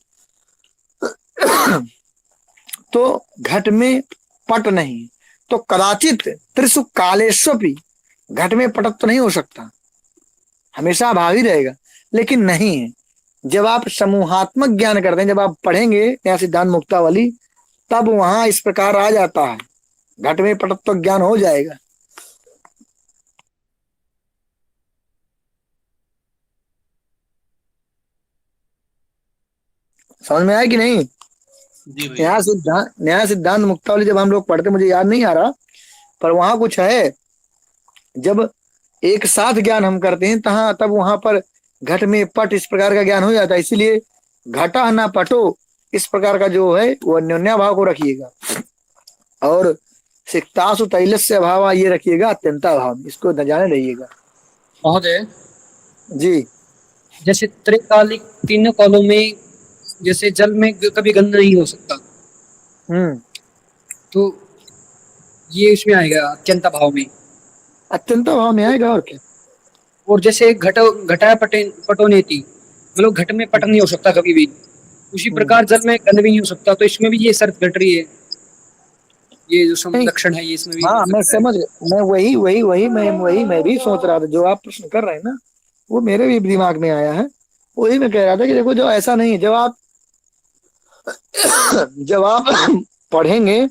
तो घट में पट नहीं, तो कदाचित त्रिसु कालेष्वपि, घट में पटत्व नहीं हो सकता, हमेशा अभाव ही रहेगा। लेकिन नहीं है, जब आप समूहात्मक ज्ञान करते हैं, जब आप पढ़ेंगे नया सिद्धांत मुक्तावली, तब वहां इस प्रकार आ जाता है, घट में पटत्व ज्ञान हो जाएगा। समझ में आया कि नहीं? जी भैया। नया सिद्धांत मुक्तावली जब हम लोग पढ़ते, मुझे याद नहीं आ रहा, पर वहां कुछ है, जब एक साथ ज्ञान हम करते हैं तब वहां पर घट में पट इस प्रकार का ज्ञान हो जाता है। इसीलिए घटा ना पटो इस प्रकार का जो है वो अन्योन्या भाव को रखिएगा, और सिक्तासु तैलस्य अभाव ये रखिएगा अत्यंता भाव, इसको न जाने रहिएगा। महोदय, जी जैसे त्रिकालिक तीनों कालों में जैसे जल में कभी गंध नहीं हो सकता, तो ये इसमें आएगा अत्यंत भाव में। अत्यंता भाव में आएगा, और क्या। और जैसे घटा पटोनेति, मतलब घट में पट नहीं हो सकता कभी भी, उसी प्रकार जल में गंध भी नहीं हो सकता, तो इसमें भी ये शर्त घट रही है, ये जो नहीं, लक्षण है ये इसमें भी हाँ हो मैं सकता है। समझ, मैं मैं भी सोच रहा था, जो आप प्रश्न कर रहे हैं ना वो मेरे भी दिमाग में आया है। वही मैं कह रहा था कि देखो, जो ऐसा नहीं है, जब आप पढ़ेंगे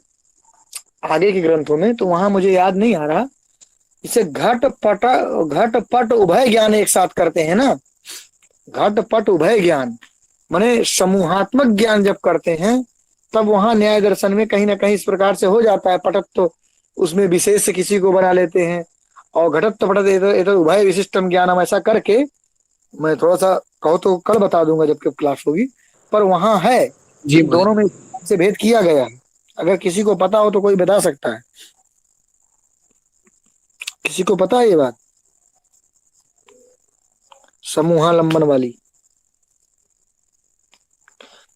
आगे के ग्रंथों में, तो वहां मुझे याद नहीं आ रहा, इसे घट पट उभय ज्ञान एक साथ करते हैं ना, घट पट उभय ज्ञान माने समूहात्मक ज्ञान जब करते हैं, तब वहां न्याय दर्शन में कहीं ना कहीं इस प्रकार से हो जाता है। पटत्व तो उसमें विशेष से किसी को बना लेते हैं, और घटत्व पटत उभय विशिष्टम ज्ञानम, ऐसा करके मैं थोड़ा सा कहो तो कल बता दूंगा जब क्लास होगी, पर वहां है जी दोनों में से भेद किया गया है। अगर किसी को पता हो तो कोई बता सकता है, किसी को पता है ये बात समूहालंबन वाली?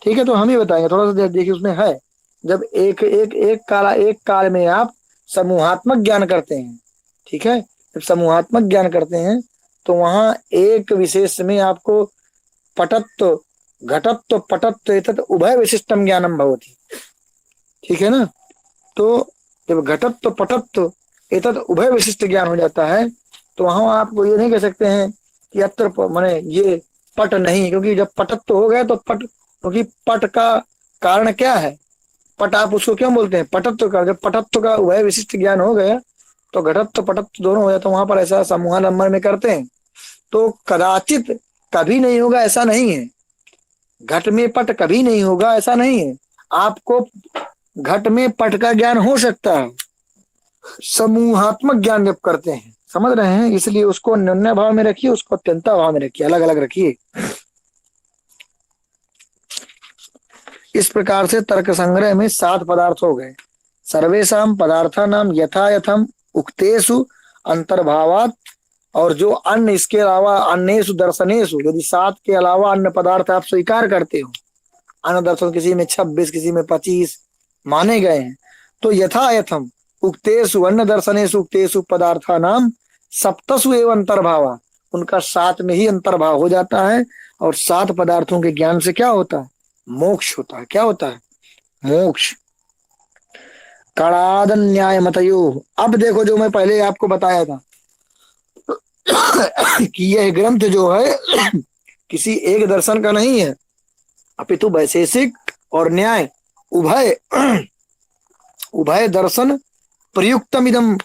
ठीक है, तो हम ही बताएंगे, थोड़ा सा देखिए उसमें है। जब एक काल में आप समूहात्मक ज्ञान करते हैं, ठीक है, जब समूहात्मक ज्ञान करते हैं तो वहां एक विशेष में आपको पटत्व घटत्व पटत्व एतत् उभय विशिष्टम ज्ञानम भवति, ठीक है ना। तो जब घटत्व पटत्व एतत् उभय विशिष्ट ज्ञान हो जाता है, तो वहां आप ये नहीं कह सकते हैं कि अत्र माने ये पट नहीं, क्योंकि जब पटत्व हो गया तो पट, क्योंकि पट का कारण क्या है, पट आप उसको क्यों बोलते हैं, पटत्व का। जब पटत्व का उभय विशिष्ट ज्ञान हो गया तो घटत्व पटत्व दोनों हो जाए, तो वहां पर ऐसा समूहालंबन में करते हैं। तो कदाचित कभी नहीं होगा ऐसा नहीं है, घट में पट कभी नहीं होगा ऐसा नहीं है, आपको घट में पट का ज्ञान हो सकता है समूहात्मक ज्ञान जब करते हैं, समझ रहे हैं। इसलिए उसको अन्योन्या भाव में रखिए, उसको अत्यंता भाव में रखिए, अलग अलग रखिए। इस प्रकार से तर्क संग्रह में 7 पदार्थ हो गए। सर्वेशम पदार्थानाम यथा यथम उक्तेषु अंतर्भावात, और जो अन्य इसके अलावा अन्येषु दर्शनेषु, यदि 7 के अलावा अन्य पदार्थ आप स्वीकार करते हो, अन्य दर्शन किसी में 26 किसी में 25 माने गए हैं, तो यथा यथम उक्तेषु अन्य दर्शनेषु उक्तेषु पदार्थानाम सप्तसु एवं अंतर्भावा, उनका 7 में ही अंतर्भाव हो जाता है। और 7 पदार्थों के ज्ञान से क्या होता है, मोक्ष होता है। क्या होता है, मोक्ष। कणाद न्याय मतयो, अब देखो जो मैं पहले आपको बताया था कि यह ग्रंथ जो है किसी एक दर्शन का नहीं है, अपितु वैशेषिक और न्याय उभय उभय दर्शन प्रयुक्तोयम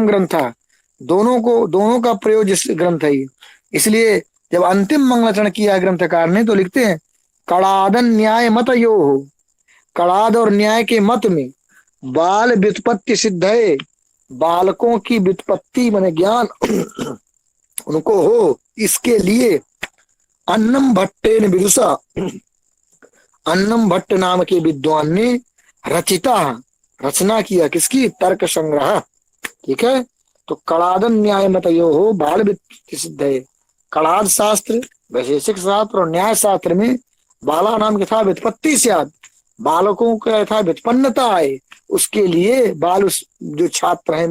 ग्रंथ, दोनों का प्रयोग इस ग्रंथ है। इसलिए जब अंतिम मंगलाचरण किया ग्रंथकार ने तो लिखते हैं कणाद न्याय मतयो, कणाद और न्याय के मत में बाल व्युत्पत्ति सिद्ध है, बालकों की व्युत्पत्ति माने ज्ञान उनको हो, इसके लिए अन्नम भट्टेन विदुषा, अन्नम भट्ट नाम के विद्वान ने रचना किया, किसकी, तर्क संग्रह, ठीक है। तो कणादन न्याय मतयो हो बाल व्युत्पत्ति सिद्ध है, कणाद शास्त्र वैशेषिक शास्त्र और न्याय शास्त्र में बाला नाम यथा व्युत्पत्ति से बालकों का यथा व्युत्पन्नता आए, उसके लिए बाल जो छात्र हैं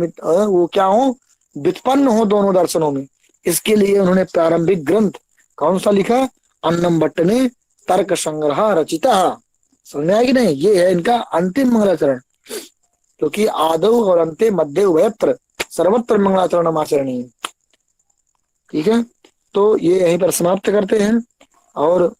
वो क्या हो, व्युत्पन्न हो दोनों दर्शनों में। इसके लिए उन्होंने प्रारंभिक ग्रंथ कौन सा लिखा, अन्नम भट्ट ने तर्क संग्रह रचिता। समझ में आया कि नहीं, ये है इनका अंतिम मंगलाचरण, क्योंकि आदौ और अंते मध्य उभयत्र सर्वत्र मंगलाचरण आचरणीय। ठीक है, तो ये यहीं पर समाप्त करते हैं। और